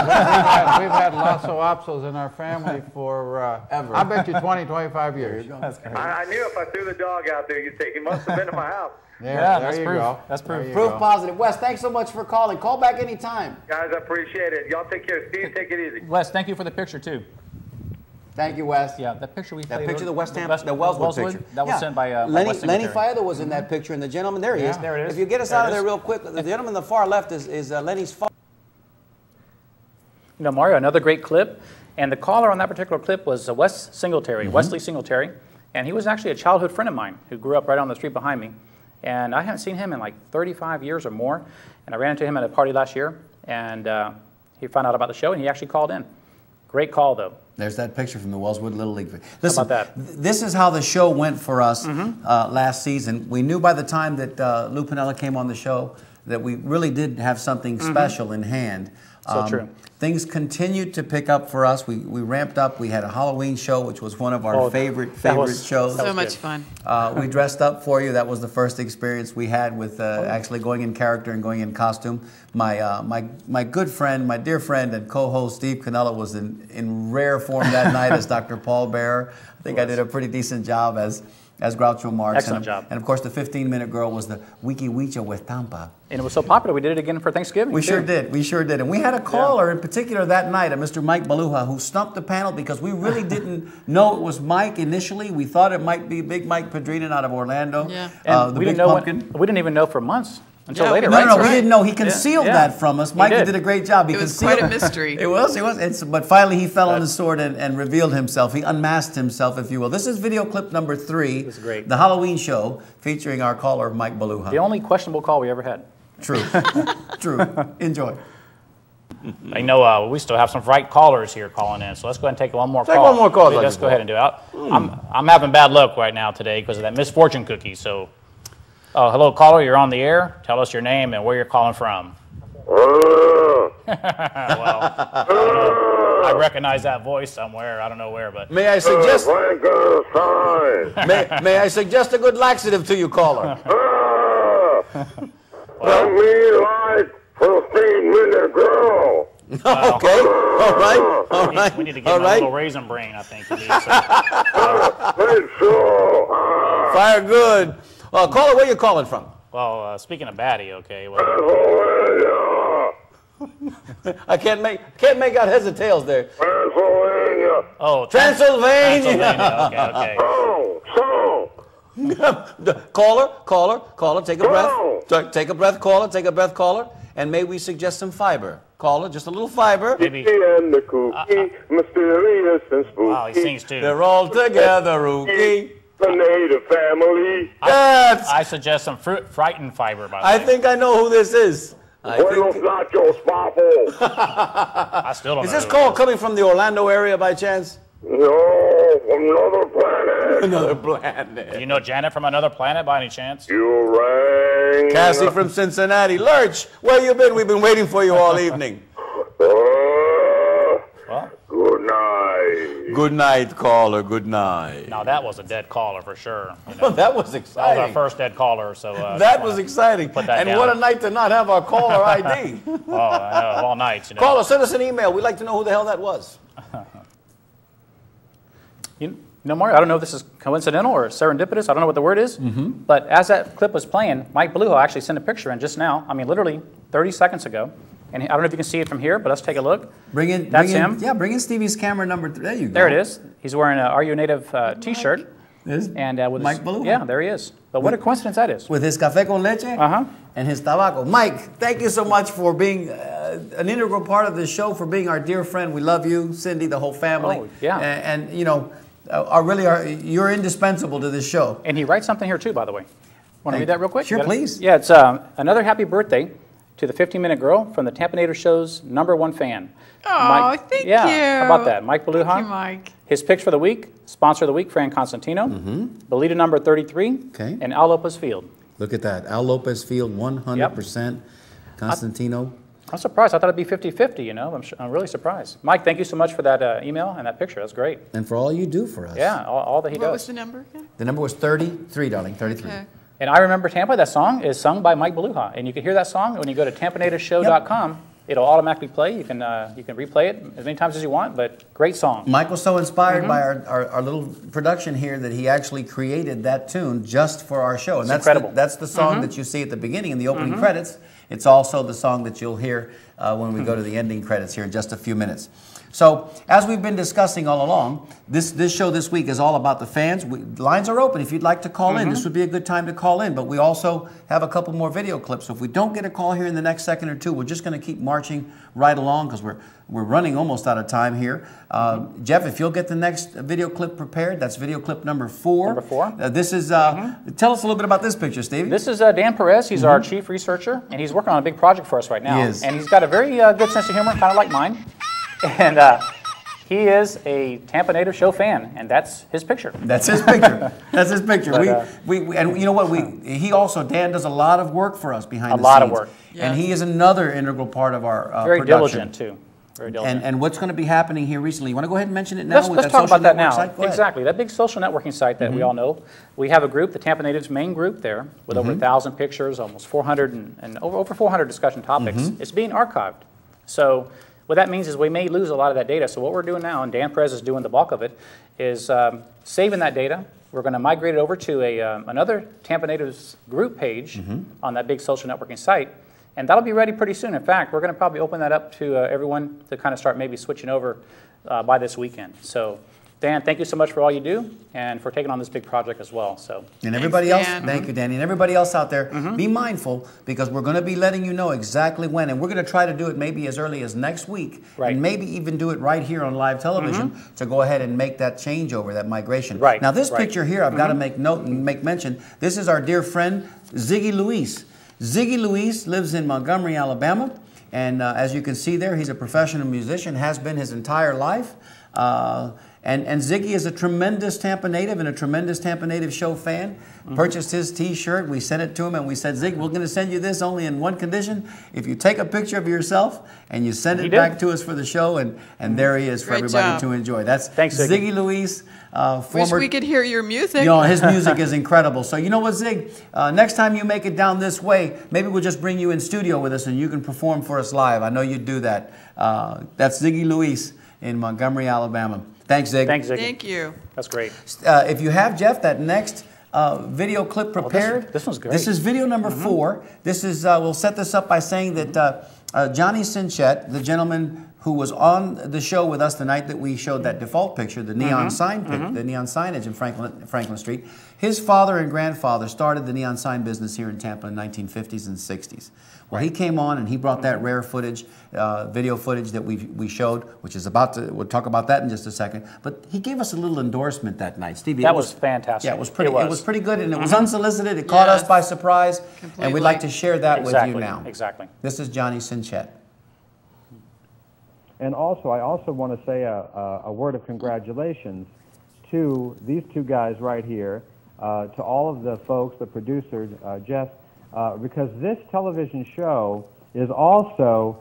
had lasso opsos in our family for, ever. I bet you 20, 25 years. I knew if I threw the dog out there, you'd take. He must have been to my house. There you proof. go. That's proof. Proof positive. Wes, thanks so much for calling. Call back anytime. Guys, I appreciate it. Y'all take care. Steve, take it easy. Wes, thank you for the picture, too. Thank you, Wes. Yeah, that picture we That played. picture, the Wellswood picture. That was sent by Lenny Fiather was in that picture, and the gentleman, there he is. There it is. If you get us out of there real quick, the gentleman on the far left is Lenny's father. You know, Mario, another great clip. And the caller on that particular clip was Wes Singletary, Wesley Singletary. And he was actually a childhood friend of mine who grew up right on the street behind me. And I haven't seen him in like 35 years or more. And I ran into him at a party last year. And he found out about the show, and he actually called in. Great call, though. There's that picture from the Wellswood Little League. Listen, how about that? This is how the show went for us last season. We knew by the time that Lou Piniella came on the show that we really did have something special in hand. So true. Things continued to pick up for us. We ramped up. We had a Halloween show, which was one of our favorite shows. So much fun. We dressed up for you. That was the first experience we had with actually going in character and going in costume. My good friend, my dear friend and co-host Steve Cannella was in rare form that night as Dr. Paul Bearer. I think I did a pretty decent job as Groucho Marx. Excellent job. And of course, the 15-minute girl was the Wiki Wicha with Tampa. And it was so popular, we did it again for Thanksgiving. We sure did. We sure did. And we had a caller in particular that night, a Mr. Mike Baluha, who stumped the panel because we really didn't know it was Mike initially. We thought it might be Big Mike Padrino out of Orlando. Yeah. And we didn't even know for months. Until later, right? No, we didn't know. He concealed that from us. Mike did a great job. It was quite a mystery. It was. But finally, he fell on his sword and revealed himself. He unmasked himself, if you will. This is video clip number 3. It was great. The Halloween show featuring our caller, Mike Baluha. The only questionable call we ever had. True. True. Enjoy. I know we still have some right callers here calling in, so let's go ahead and take one more call. Take one more call. Let's go ahead and do it. I'm having bad luck right now today because of that misfortune cookie, so... hello, caller. You're on the air. Tell us your name and where you're calling from. Well, I recognize that voice somewhere. I don't know where, but... May I suggest... may I suggest a good laxative to you, caller? like 15-minute girl. Okay. All right. We need to give him a little raisin brain, I think. Fire good. Caller, where you calling from? Well, speaking of Batty, okay. Well, I can't make out heads or tails there. Transylvania. Oh, Transylvania. Okay. Oh, Caller, take a breath. Take a breath, caller. Take a breath, caller. And may we suggest some fiber, caller? Just a little fiber. Maybe. And the kooky, mysterious and spooky. Wow, he sings too. They're all together, Rookie. The native family. I suggest some frightened fiber, by the way. I think I know who this is. Buenos nachos, papo. I still don't know. Is this call coming from the Orlando area by chance? No, another planet. Another planet. You know Janet from another planet by any chance? You rang. Cassie from Cincinnati. Lurch, where you been? We've been waiting for you all evening. Well, good night. Good night, caller. Good night. now that was a dead caller for sure. You know. Well, that was That exciting. was our first dead caller, so... that was exciting. Put that and down. what a night to not have our caller ID. Oh, I know, all night, you know. Caller, send us an email. We'd like to know who the hell that was. You know, Mario, I don't know if this is coincidental or serendipitous. I don't know what the word is. But as that clip was playing, Mike Baluho actually sent a picture in just now. I mean, literally 30 seconds ago. And I don't know if you can see it from here, but let's take a look. That's him. Yeah, bring in Stevie's camera number 3. There you go. There it is. He's wearing an Are You Native T-shirt. And with Mike Baluho. Yeah, there he is. But what a coincidence that is. With his café con leche and his tabaco. Mike, thank you so much for being an integral part of the show, for being our dear friend. We love you, Cindy, the whole family. Oh, yeah. And you know, you're indispensable to this show. And he writes something here too, by the way. Want to read that real quick? Sure, please. Yeah, it's another happy birthday to the 15-minute girl from the Tampa Nader Show's #1 fan. Oh, thank you. How about that? Mike Baluha. Thank you, Mike. His picks for the week, sponsor of the week, Fran Constantino. Belita number 33. Okay. And Al Lopez Field. Look at that. Al Lopez Field, 100%. Constantino. I'm surprised. I thought it'd be 50-50, you know. I'm really surprised. Mike, thank you so much for that email and that picture. That's great. And for all you do for us. Yeah, all that he does. What was the number again? The number was 33, darling, 33. Okay. And I Remember Tampa, that song is sung by Mike Beluha. And you can hear that song when you go to tampanatorshow.com. Yep. It'll automatically play. You can replay it as many times as you want, but great song. Mike was so inspired by our little production here that he actually created that tune just for our show. And that's incredible. That's the song that you see at the beginning in the opening credits. It's also the song that you'll hear when we go to the ending credits here in just a few minutes. So, as we've been discussing all along, this show this week is all about the fans. Lines are open if you'd like to call in. This would be a good time to call in, but we also have a couple more video clips. So if we don't get a call here in the next second or two, we're just going to keep marching right along because we're running almost out of time here. Jeff, if you'll get the next video clip prepared, that's video clip number 4. Number 4. This is, tell us a little bit about this picture, Stevie. This is Dan Perez. He's our chief researcher, and he's working on a big project for us right now. He is. And he's got a very good sense of humor, kind of like mine. And he is a Tampa Native Show fan, and that's his picture. That's his picture. That's his picture. But, and you know what? He also, Dan does a lot of work for us behind the scenes. A lot of work. Yes. And he is another integral part of our very production. Diligent, too. Very diligent. And what's going to be happening here recently? You want to go ahead and mention it now? Let's talk about that now. Exactly. That big social networking site that we all know. We have a group, the Tampa Natives main group there, with over 1,000 pictures, almost 400 and over 400 discussion topics. It's being archived. So what that means is we may lose a lot of that data. So what we're doing now, and Dan Perez is doing the bulk of it, is saving that data. We're going to migrate it over to another Tampa Natives group page on that big social networking site. And that'll be ready pretty soon. In fact, we're going to probably open that up to everyone to kind of start maybe switching over by this weekend. So, Dan, thank you so much for all you do and for taking on this big project as well. So, and everybody else, thank you, Danny, and everybody else out there, be mindful because we're going to be letting you know exactly when, and we're going to try to do it maybe as early as next week, and maybe even do it right here on live television to go ahead and make that changeover, that migration. Right. Now, this picture here, I've got to make note and make mention. This is our dear friend Ziggy Luis. Ziggy Luis lives in Montgomery, Alabama, and as you can see there, he's a professional musician, has been his entire life. And Ziggy is a tremendous Tampa native and a tremendous Tampa Native Show fan. Purchased his T-shirt. We sent it to him and we said, Zig, we're going to send you this only in one condition. If you take a picture of yourself and you send it back to us for the show, and there he is for everybody to enjoy. That's Ziggy Luis. Wish we could hear your music. You know, his music is incredible. So you know what, Zig? Next time you make it down this way, maybe we'll just bring you in studio with us and you can perform for us live. I know you'd do that. That's Ziggy Luis in Montgomery, Alabama. Thanks, Zig. Thanks, Ziggy. Thank you. That's great. If you have, Jeff, that next video clip prepared. This one's great. This is video number 4. This is, we'll set this up by saying that Johnny Sinchett, the gentleman who was on the show with us the night that we showed that default picture, the neon sign the neon signage in Franklin Street, his father and grandfather started the neon sign business here in Tampa in the 1950s and 60s. Well, he came on and he brought that rare footage, video footage that we showed, which is about to, we'll talk about that in just a second. But he gave us a little endorsement that night. Stevie, that was fantastic. Yeah, it was pretty. It was pretty good, and it was unsolicited. It caught us by surprise, and we'd like to share that with you now. Exactly. This is Johnny Sinchett. And also, I also want to say a word of congratulations to these two guys right here, to all of the folks, the producers, Jeff, because this television show is also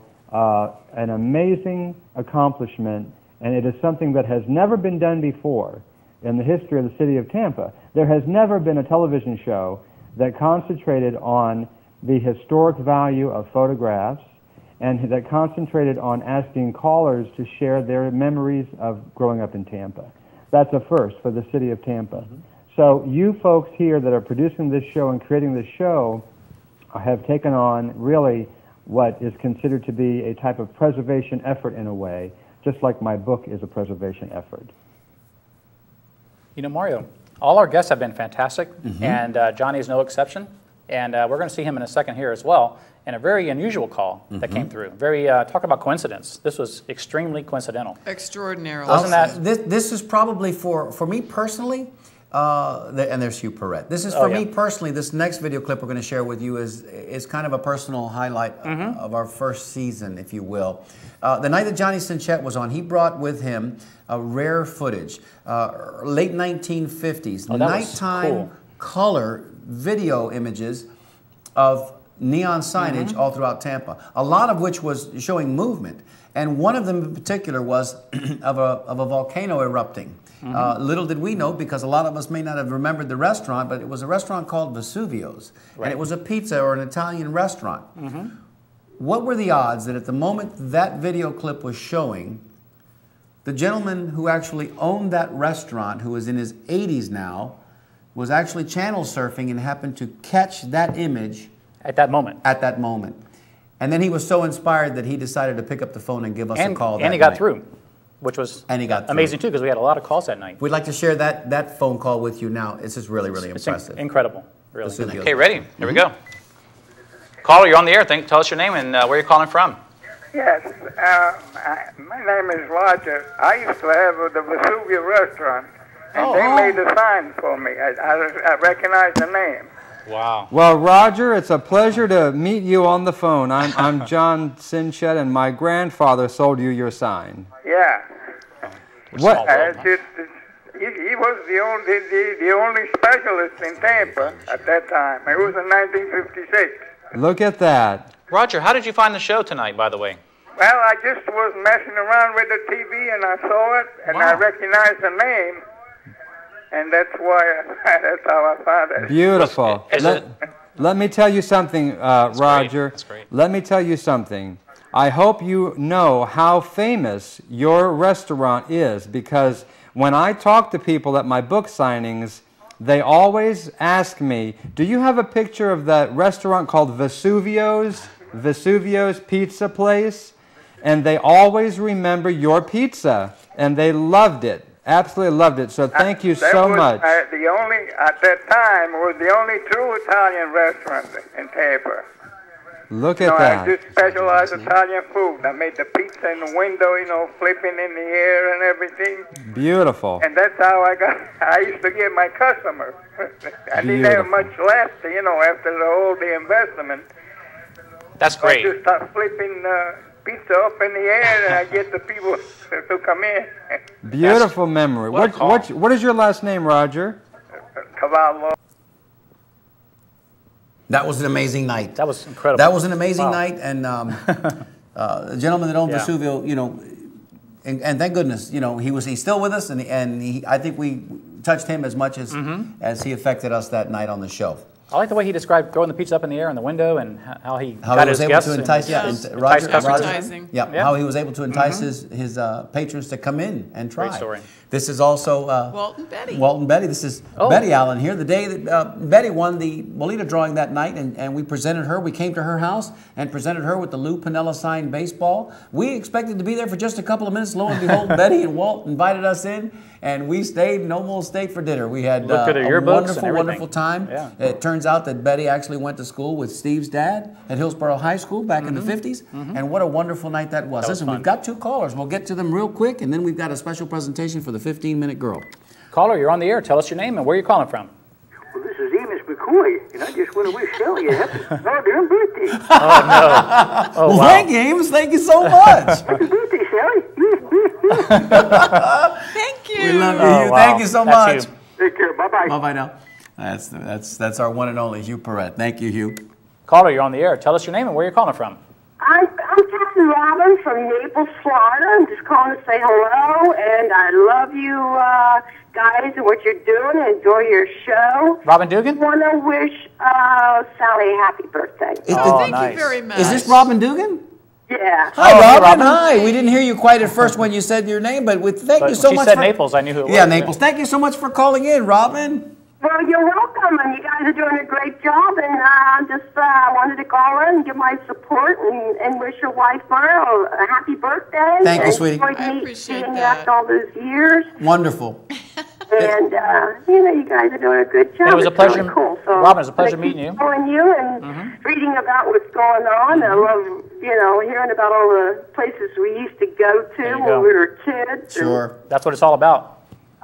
an amazing accomplishment, and it is something that has never been done before in the history of the city of Tampa. There has never been a television show that concentrated on the historic value of photographs and that concentrated on asking callers to share their memories of growing up in Tampa. That's a first for the city of Tampa. So you folks here that are producing this show and creating this show have taken on really what is considered to be a type of preservation effort in a way, just like my book is a preservation effort. You know, Mario, all our guests have been fantastic, and Johnny is no exception. And we're going to see him in a second here as well. And a very unusual call that came through. Very, talk about coincidence. This was extremely coincidental. Extraordinarily. Wasn't that? This is probably for me personally, and there's Hugh Perrette. This is for me personally, this next video clip we're going to share with you is kind of a personal highlight of our first season, if you will. The night that Johnny Sinchett was on, he brought with him a rare footage, late 1950s, nighttime color video images of neon signage all throughout Tampa, a lot of which was showing movement. And one of them in particular was of a volcano erupting. Little did we know, because a lot of us may not have remembered the restaurant, but it was a restaurant called Vesuvio's. Right. And it was a pizza or an Italian restaurant. What were the odds that at the moment that video clip was showing, the gentleman who actually owned that restaurant, who is in his 80s now, was actually channel surfing and happened to catch that image at that moment. At that moment. And then he was so inspired that he decided to pick up the phone and give us a call that night. And he got through, which was amazing too, because we had a lot of calls that night. We'd like to share that phone call with you now. This is really, really impressive. Incredible. Really. Okay, ready? Here we go. Caller, you're on the air. Tell us your name and where you're calling from. Yes, my name is Roger. I used to have the Vesuvio restaurant, and they made a sign for me. I recognize the name. Wow. Well, Roger, it's a pleasure to meet you on the phone. I'm John Sinchet, and my grandfather sold you your sign. Yeah. What? He was the only specialist in Tampa at that time. It was in 1956. Look at that. Roger, how did you find the show tonight, by the way? Well, I just was messing around with the TV, and I saw it, and I recognized the name, and that's how I found it. Beautiful. Let me tell you something, Roger. That's great. Let me tell you something. I hope you know how famous your restaurant is, because when I talk to people at my book signings, they always ask me, do you have a picture of that restaurant called Vesuvio's Pizza Place? And they always remember your pizza, and they loved it, absolutely loved it. So thank you so much. At that time, it was the only true Italian restaurant in Tampa. Look at that. I just specialized Italian food. I made the pizza in the window, flipping in the air and everything. Beautiful. And that's how I used to get my customers. I didn't have much left, after the investment. That's great. I just start flipping pizza up in the air, and I get the people to come in. Beautiful memory. What is your last name, Roger? Cavallo. That was an amazing night. That was incredible. That was an amazing night, and the gentleman that owned Vesuvio, and thank goodness, he's still with us, and I think we touched him as much as he affected us that night on the show. I like the way he described throwing the pizza up in the air in the window, and how he was able to entice, entice customers. How he was able to entice his patrons to come in and try. Great story. This is also Walt and Betty. This is Betty Allen here. The day that Betty won the Bolita drawing that night, and we presented her. We came to her house and presented her with the Lou Piniella signed baseball. We expected to be there for just a couple of minutes. Lo and behold, Betty and Walt invited us in, and we stayed and almost stayed for dinner. We had a wonderful time. Yeah. It turns out that Betty actually went to school with Steve's dad at Hillsborough High School back in the 50s, and what a wonderful night that was. Listen, we've got 2 callers. We'll get to them real quick, and then we've got a special presentation for the 15-minute girl. Caller, you're on the air. Tell us your name and where you're calling from. Well, this is Amos McCoy, and I just want to wish Shelly a happy goddamn birthday. Oh, no. Oh, well, wow. thank you, Amos. Thank you so much. Happy birthday, Shelly. Thank you. We love you. Oh, wow. Thank you so much. You. Take care. Bye-bye. Bye-bye now. That's our one and only Hugh Perrette. Thank you, Hugh. Caller, you're on the air. Tell us your name and where you're calling from. I'm Captain Robin from Naples, Florida. I'm just calling to say hello, and I love you guys and what you're doing. Enjoy your show. Robin Dugan? I want to wish Sally a happy birthday. Thank you very much. Is this Robin Dugan? Yeah. Hi, Robin. Hi. We didn't hear you quite at first when you said your name, but thank you so much. She said Naples. I knew who it was. Yeah, Naples. Thank you so much for calling in, Robin. Well, you're welcome, and you guys are doing a great job, and I wanted to call in and give my support and wish your wife, Merle, a happy birthday. Thank you, sweetie. I appreciate that. After all those years. Wonderful. And, you guys are doing a good job. It was a pleasure, really cool. So Robin, it was a pleasure meeting you. Following you and reading about what's going on. I love, hearing about all the places we used to go to when we were kids. Sure. That's what it's all about.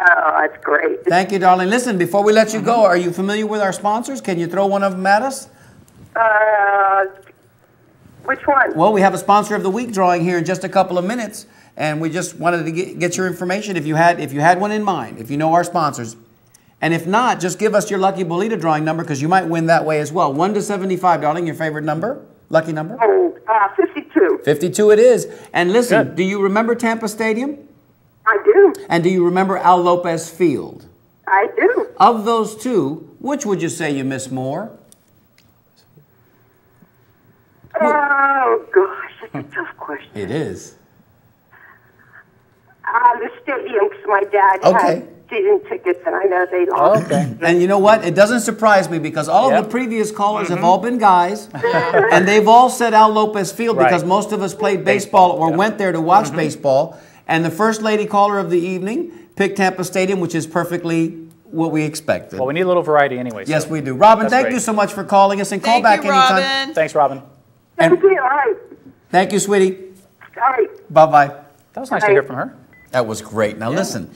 Oh, that's great. Thank you, darling. Listen, before we let you go, are you familiar with our sponsors? Can you throw one of them at us? Which one? Well, we have a sponsor of the week drawing here in just a couple of minutes, and we just wanted to get your information if you had one in mind, if you know our sponsors. And if not, just give us your lucky Bolita drawing number because you might win that way as well. 1 to 75, darling, your favorite number? Lucky number? 52. 52 it is. And listen, do you remember Tampa Stadium? I do. And do you remember Al Lopez Field? I do. Of those two, which would you say you miss more? Oh, gosh, that's a tough question. It is. The stadium, because my dad had season tickets, and I know they lost. Okay. And you know what? It doesn't surprise me because all of the previous callers have all been guys, and they've all said Al Lopez Field because most of us played baseball or went there to watch baseball. And the first lady caller of the evening picked Tampa Stadium, which is perfectly what we expected. Well, we need a little variety anyway. Yes, we do. Robin, thank you so much for calling us, and call back anytime. Robin. Thanks, Robin. Thank you. All right. Thank you, sweetie. All right. Bye-bye. That was nice to hear from her. That was great. Now listen,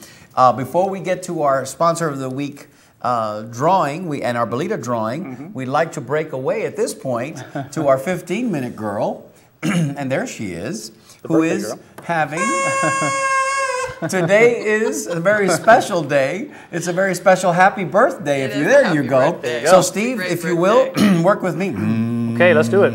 before we get to our sponsor of the week drawing, and our Belita drawing, we'd like to break away at this point to our 15-minute girl, and there she is, who is having... Today is a very special day. It's a very special happy birthday. There you go. So Steve, if you will, work with me. Okay, let's do it.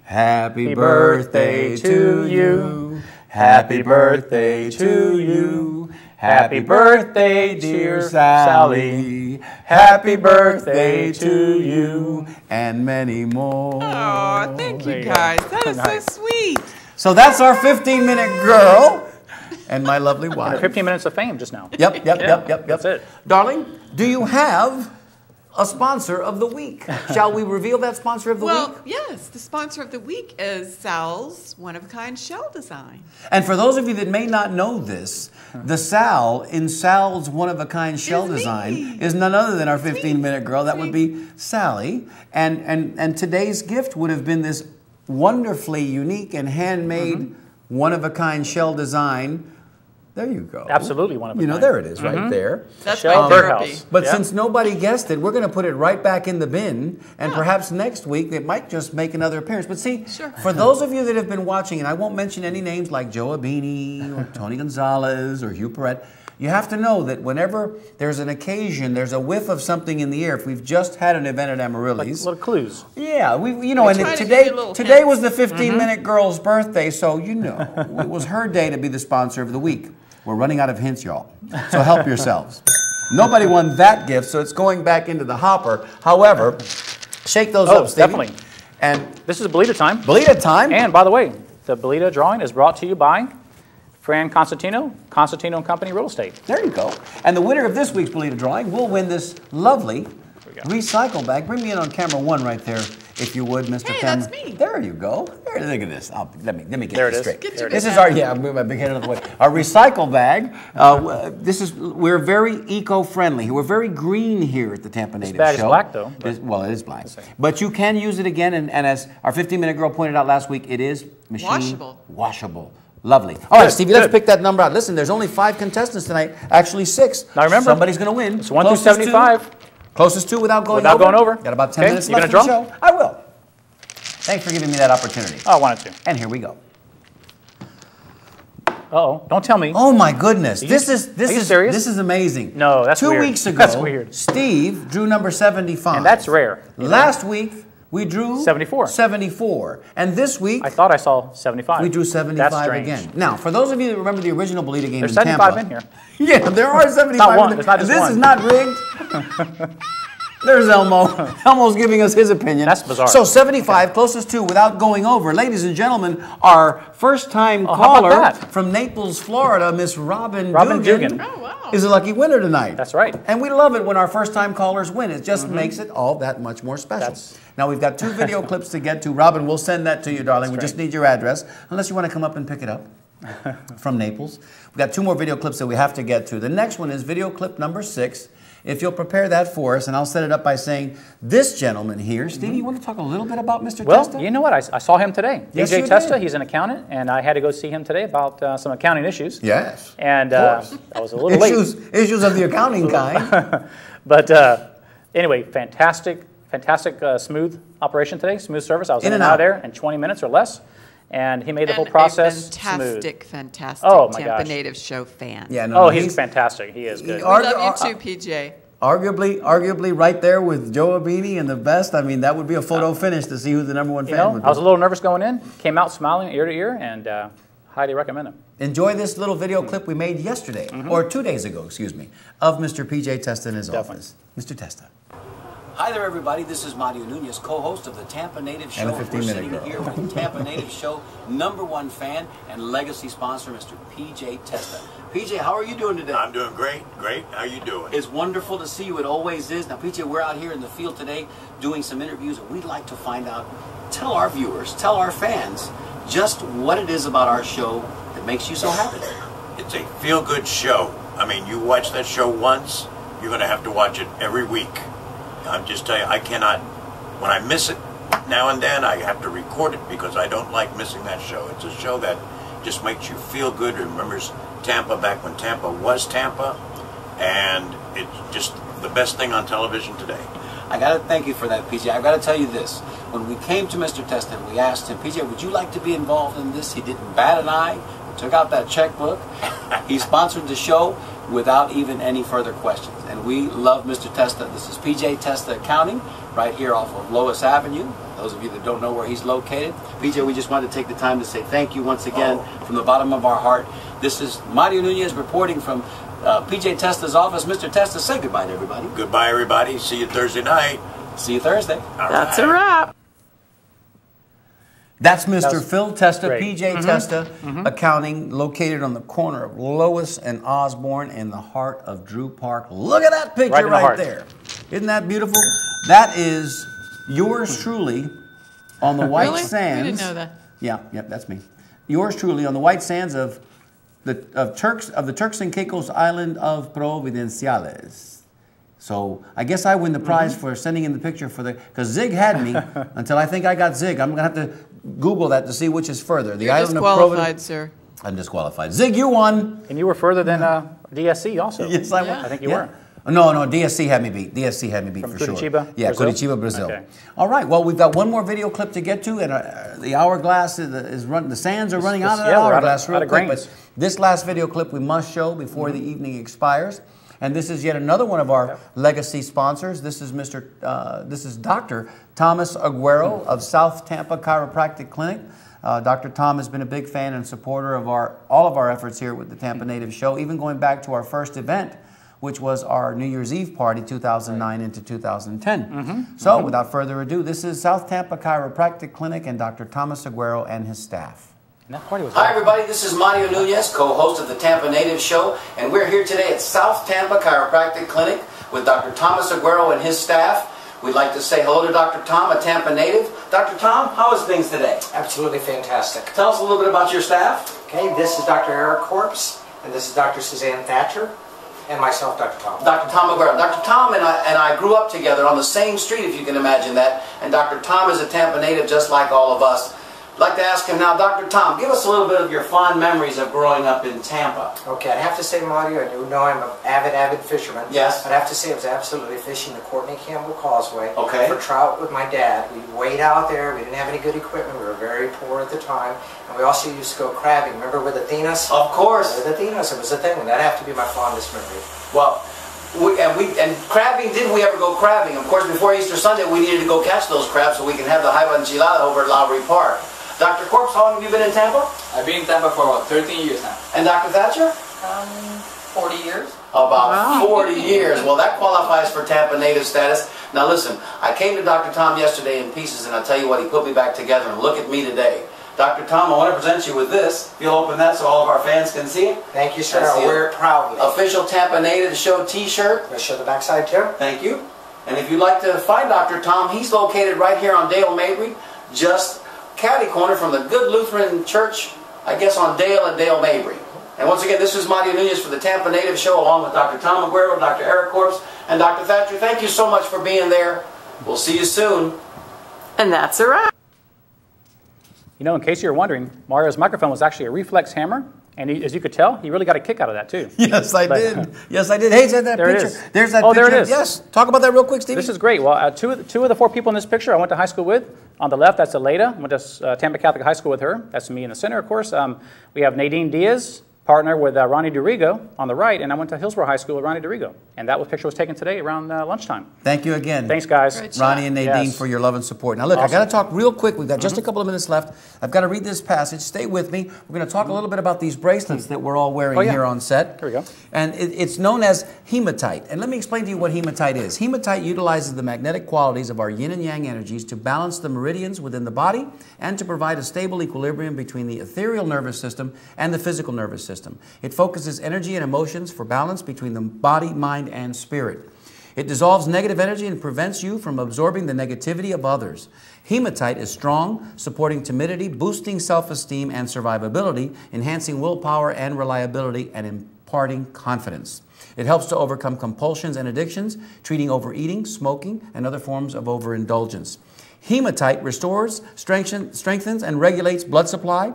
Happy birthday to you. Happy birthday to you. Happy birthday, dear Sally. Happy birthday to you. And many more. Oh, thank you guys. That is so sweet. So that's our 15-minute girl. And my lovely wife. 15 minutes of fame just now. Yep. That's it. Darling, do you have a sponsor of the week? Shall we reveal that sponsor of the week? Well, yes. The sponsor of the week is Sal's one-of-a-kind shell design. And for those of you that may not know this, the Sal in Sal's one-of-a-kind shell design is none other than our 15-minute girl. That would be Sally. And today's gift would have been this wonderfully unique and handmade one-of-a-kind shell design. There you go. Absolutely one of a kind. You know, there it is right there. That's my therapy. But since nobody guessed it, we're going to put it right back in the bin, and perhaps next week it might just make another appearance. But see, for those of you that have been watching, and I won't mention any names like Joe Abini or Tony Gonzalez or Hugh Perret, you have to know that whenever there's an occasion, there's a whiff of something in the air. If we've just had an event at Amaryllis, little clues. Yeah, and today was the 15-minute girl's birthday, so you know it was her day to be the sponsor of the week. We're running out of hints, y'all. So help yourselves. Nobody won that gift, so it's going back into the hopper. However, shake those up, Stevie. Definitely. And this is Belita time. Belita time. And by the way, the Belita drawing is brought to you by Fran Constantino, Constantino & Company Real Estate. There you go. And the winner of this week's Belita drawing will win this lovely recycle bag. Bring me in on camera 1 right there, if you would, Mr. Hey, Camera. that's me. There you go. There, look at this. Let me get this straight. This is our I'll move my big head out of the way. Our recycle bag. We're very eco-friendly. We're very green here at the Tampa Native Show. This bag is black though. Well, it is black. But you can use it again, and as our 15-minute girl pointed out last week, it is washable. Lovely. All right, Stevie, let's pick that number out. Listen, there's only 5 contestants tonight. Actually 6. Now remember, somebody's going to win. It's 1 through 75. Closest 2 without going over. Got about 10 minutes left of the show. I will. Thanks for giving me that opportunity. Oh, I wanted to. And here we go. Uh-oh, don't tell me. Oh my goodness. Are you serious? This is amazing. No, that's 2 weird. weeks ago, That's weird. Steve drew number 75. And that's rare. Last week, we drew 74. 74. And this week, I thought I saw 75. we drew 75 That's strange. again. Now, for those of you that remember the original Belita game There's in Tampa. 75 in here. Yeah, there are 75 not one. in there. It's not just this one. is not rigged. There's Elmo. Elmo's giving us his opinion. That's bizarre. So 75, closest to without going over. Ladies and gentlemen, our first-time caller from Naples, Florida, Miss Robin Dugan. Oh, wow. Is a lucky winner tonight. That's right. And we love it when our first-time callers win. It just makes it all that much more special. Now, we've got 2 video clips to get to. Robin, we'll send that to you, darling. We just need your address, unless you want to come up and pick it up from Naples. We've got 2 more video clips that we have to get to. The next one is video clip number 6. If you'll prepare that for us, and I'll set it up by saying, this gentleman here, Stevie, you want to talk a little bit about Mr. Testa? Well, you know what? I saw him today. Yes, DJ you Testa, did. he's an accountant, and I had to go see him today about some accounting issues. Yes. And I was a little late. Issues of the accounting kind. But anyway, fantastic smooth operation today, smooth service. I was in and out of there in 20 minutes or less. And he made the whole process fantastic Tampa Native Show fan. Yeah, no, he's fantastic. He is good. We love you too, PJ. Arguably right there with Joe Abini and the best. I mean, that would be a photo finish to see who the #1 fan would be. I was a little nervous going in. Came out smiling ear to ear, and highly recommend him. enjoy this little video clip we made yesterday, or 2 days ago, excuse me, of Mr. PJ Testa in his office. Mr. Testa. Hi there, everybody. This is Mario Nunez, co-host of the Tampa Native Show. And the 15-minute sitting girl. here with the Tampa Native Show #1 fan and legacy sponsor, Mr. PJ Testa. PJ, how are you doing today? I'm doing great. Great. How you doing? It's wonderful to see you. It always is. Now, PJ, we're out here in the field today doing some interviews, and we'd like to find out, tell our viewers, tell our fans, just what it is about our show that makes you so happy. It's a feel-good show. I mean, you watch that show once, you're going to have to watch it every week. I'm just telling you, I cannot, when I miss it now and then, I have to record it because I don't like missing that show. It's a show that just makes you feel good. It remembers Tampa back when Tampa was Tampa, and it's just the best thing on television today. I got to thank you for that, PJ. I've got to tell you this. When we came to Mr. Testa and we asked him, PJ, would you like to be involved in this? He didn't bat an eye. He took out that checkbook. He sponsored the show without even any further questions. And we love Mr. Testa. This is PJ Testa Accounting right here off of Lois Avenue. Those of you that don't know where he's located. PJ, we just wanted to take the time to say thank you once again from the bottom of our heart. This is Mario Nunez reporting from PJ Testa's office. Mr. Testa, say goodbye to everybody. Goodbye, everybody. See you Thursday night. See you Thursday. That's a wrap. That's Mr. Phil Testa, great. PJ Testa Accounting, located on the corner of Lois and Osborne in the heart of Drew Park. Look at that picture right there. Isn't that beautiful? That is yours truly on the white Really? sands. We didn't know that. Yeah, that's me. Yours truly on the white sands of the Turks and Caicos island of Providenciales. So I guess I win the prize for sending in the picture for the, because Zig had me until I think I got Zig. I'm gonna have to Google that to see which is further. The You're island disqualified, of sir. I'm disqualified. Zig, you won. And you were further than DSC also. Yes, I won. I think you were. No, DSC had me beat. DSC had me beat for Curitiba, sure. Yeah, Brazil? Curitiba, Brazil. Okay. All right. Well, we've got one more video clip to get to, and the hourglass is running. The sands are running out of the hourglass real quick. But this last video clip we must show before the evening expires. And this is yet another one of our legacy sponsors. This is this is Dr. Thomas Aguero of South Tampa Chiropractic Clinic. Dr. Tom has been a big fan and supporter of all of our efforts here with the Tampa Native Show, even going back to our first event, which was our New Year's Eve party, 2009 into 2010. So, without further ado, this is South Tampa Chiropractic Clinic and Dr. Thomas Aguero and his staff. Hi, everybody. This is Mario Nunez, co-host of the Tampa Native Show, and we're here today at South Tampa Chiropractic Clinic with Dr. Thomas Aguero and his staff. We'd like to say hello to Dr. Tom, a Tampa native. Dr. Tom, how is things today? Absolutely fantastic. Tell us a little bit about your staff. Okay, this is Dr. Eric Corpse, and this is Dr. Suzanne Thatcher, and myself, Dr. Tom. Dr. Tom Aguero. Dr. Tom and I grew up together on the same street, if you can imagine that. And Dr. Tom is a Tampa native just like all of us. I'd like to ask him now, Dr. Tom, give us a little bit of your fond memories of growing up in Tampa. Okay, I'd have to say, Mario, and you know I'm an avid fisherman. Yes. I'd have to say I was absolutely fishing the Courtney Campbell Causeway for trout with my dad. We wade out there. We didn't have any good equipment. We were very poor at the time. And we also used to go crabbing. Remember with Athenas? Of course. With Athenas, it was a thing. And that'd have to be my fondest memory. Well, and crabbing, didn't we ever go crabbing? Of course, before Easter Sunday, we needed to go catch those crabs so we can have the jaiba enchilada over at Lowry Park. Dr. Corpse, how long have you been in Tampa? I've been in Tampa for about 13 years now. And Dr. Thatcher? 40 years. About 40 years. Well, that qualifies for Tampa native status. Now listen, I came to Dr. Tom yesterday in pieces, and I'll tell you what, he put me back together, and look at me today. Dr. Tom, I want to present you with this. If you'll open that so all of our fans can see it. Thank you, sir. I'll wear it proudly. Official Tampa Native Show t-shirt. Let's show the backside too. Thank you. And if you'd like to find Dr. Tom, he's located right here on Dale Mabry, just catty corner from the Good Lutheran Church, I guess on Dale and Dale Mabry. And once again, this is Mario Nunez for the Tampa Native Show, along with Dr. Tom Aguero, Dr. Eric Corpse, and Dr. Thatcher. Thank you so much for being there. We'll see you soon. And that's a wrap. You know, in case you're wondering, Mario's microphone was actually a reflex hammer, and as you could tell, he really got a kick out of that too. Yes, I did. Yes, I did. Hey, is that there picture? It is. There's that picture. There it is. Yes. Talk about that real quick, Stevie. This is great. Well, two of the four people in this picture I went to high school with. On the left, that's Aleda. I went to Tampa Catholic High School with her. That's me in the center, of course. We have Nadine Diaz, partner with Ronnie DeRigo on the right, and I went to Hillsborough High School with Ronnie DeRigo. And that picture was taken today around lunchtime. Thank you again. Thanks, guys. Ronnie and Nadine for your love and support. Now, look, Awesome. I got to talk real quick. We've got just a couple of minutes left. I've got to read this passage. Stay with me. We're going to talk a little bit about these bracelets that we're all wearing here on set. Here we go. And it's known as hematite. And let me explain to you what hematite is. Hematite utilizes the magnetic qualities of our yin and yang energies to balance the meridians within the body and to provide a stable equilibrium between the ethereal nervous system and the physical nervous system. It focuses energy and emotions for balance between the body, mind, and spirit. It dissolves negative energy and prevents you from absorbing the negativity of others. Hematite is strong, supporting timidity, boosting self-esteem and survivability, enhancing willpower and reliability, and imparting confidence. It helps to overcome compulsions and addictions, treating overeating, smoking, and other forms of overindulgence. Hematite restores, strengthens, and regulates blood supply,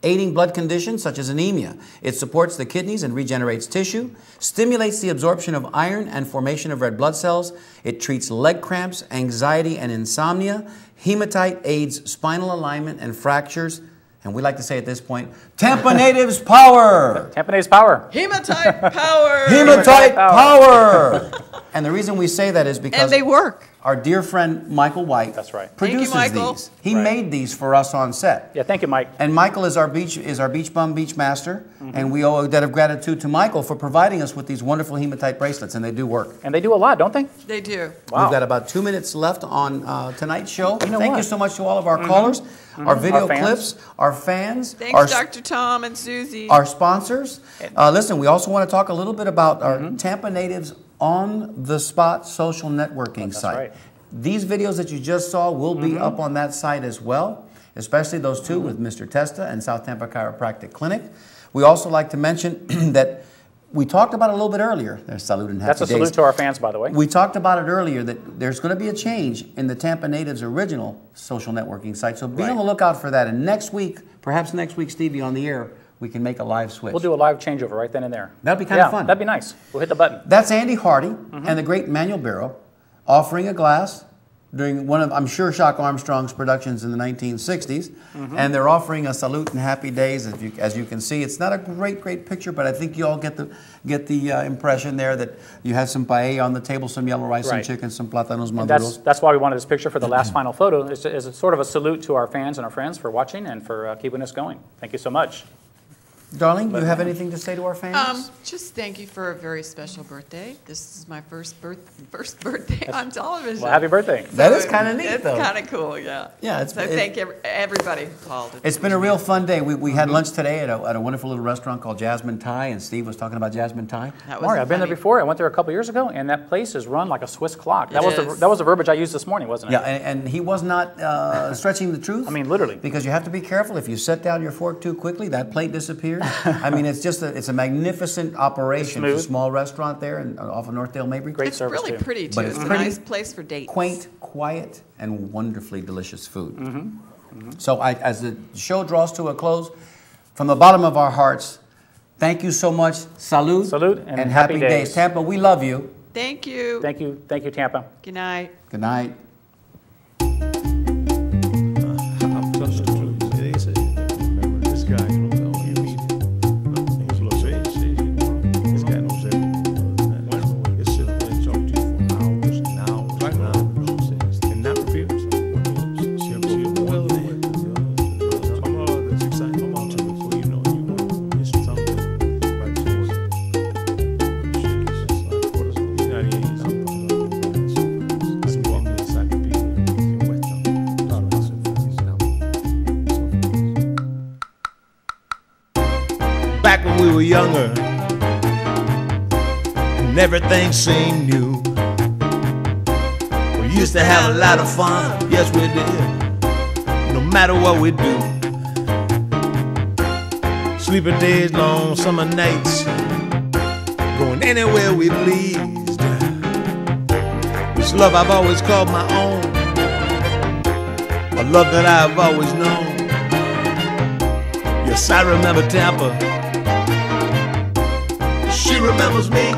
aiding blood conditions such as anemia. It supports the kidneys and regenerates tissue, stimulates the absorption of iron and formation of red blood cells. It treats leg cramps, anxiety, and insomnia. Hematite aids spinal alignment and fractures. And we like to say at this point, Tampa Natives power! Tampa Natives power! Hematite power! Hematite power! And the reason we say that is because and they work. Our dear friend Michael White produces these. He made these for us on set. Yeah, thank you, Mike. And Michael is our beach bum, beach master, and we owe a debt of gratitude to Michael for providing us with these wonderful hematite bracelets, and they do work. And they do a lot, don't they? They do. Wow. We've got about 2 minutes left on tonight's show. Thank you so much to all of our Mm-hmm. callers, our video clips, our fans, Thanks, Dr. Tom and Susie. our sponsors. Listen, we also want to talk a little bit about our Tampa Natives on-the-spot social networking site. Right. These videos that you just saw will be up on that site as well, especially those two with Mr. Testa and South Tampa Chiropractic Clinic. We also like to mention that we talked about it a little bit earlier. There's salute and happy That's a days. salute to our fans, by the way. We talked about it earlier that there's going to be a change in the Tampa Natives' original social networking site. So be on the lookout for that. And next week, perhaps next week, Stevie, on the air, we can make a live switch. We'll do a live changeover right then and there. That'd be kind of fun. That'd be nice. We'll hit the button. That's Andy Hardy and the great Manuel Barrow offering a glass during one of, I'm sure, Shock Armstrong's productions in the 1960s. And they're offering a salute and happy days. As you can see, it's not a great picture, but I think you all get the impression there that you have some paella on the table, some yellow rice, some chicken, some plátanos maduros. That's why we wanted this picture for the last final photo. It's a sort of a salute to our fans and our friends for watching and for keeping us going. Thank you so much. Darling, you have anything to say to our fans? Just thank you for a very special birthday. This is my first birthday on television. Well, happy birthday. That is kind of neat, though. It's kind of cool, yeah. Yeah, so thank everybody who called. It's been a real fun day. We had lunch today at a wonderful little restaurant called Jasmine Thai, and Steve was talking about Jasmine Thai. Mario, I've been there before. I went there a couple years ago, and that place is run like a Swiss clock. That was the verbiage I used this morning, wasn't it? Yeah, and he was not stretching the truth. I mean, literally. Because you have to be careful. If you set down your fork too quickly, that plate disappears. I mean, it's a magnificent operation. It's a small restaurant there off of Northdale Mabry. Great service, really too. Pretty, too. But it's a nice place for dates. Quaint, quiet, and wonderfully delicious food. So as the show draws to a close, from the bottom of our hearts, thank you so much. Salud and happy days. Tampa, we love you. Thank you. Thank you, Tampa. Good night. Good night. Back when we were younger and everything seemed new, we used to have a lot of fun, yes we did, no matter what we do. Sleeping days, long summer nights, going anywhere we pleased. This love I've always called my own, a love that I've always known. Yes, I remember Tampa. She remembers me.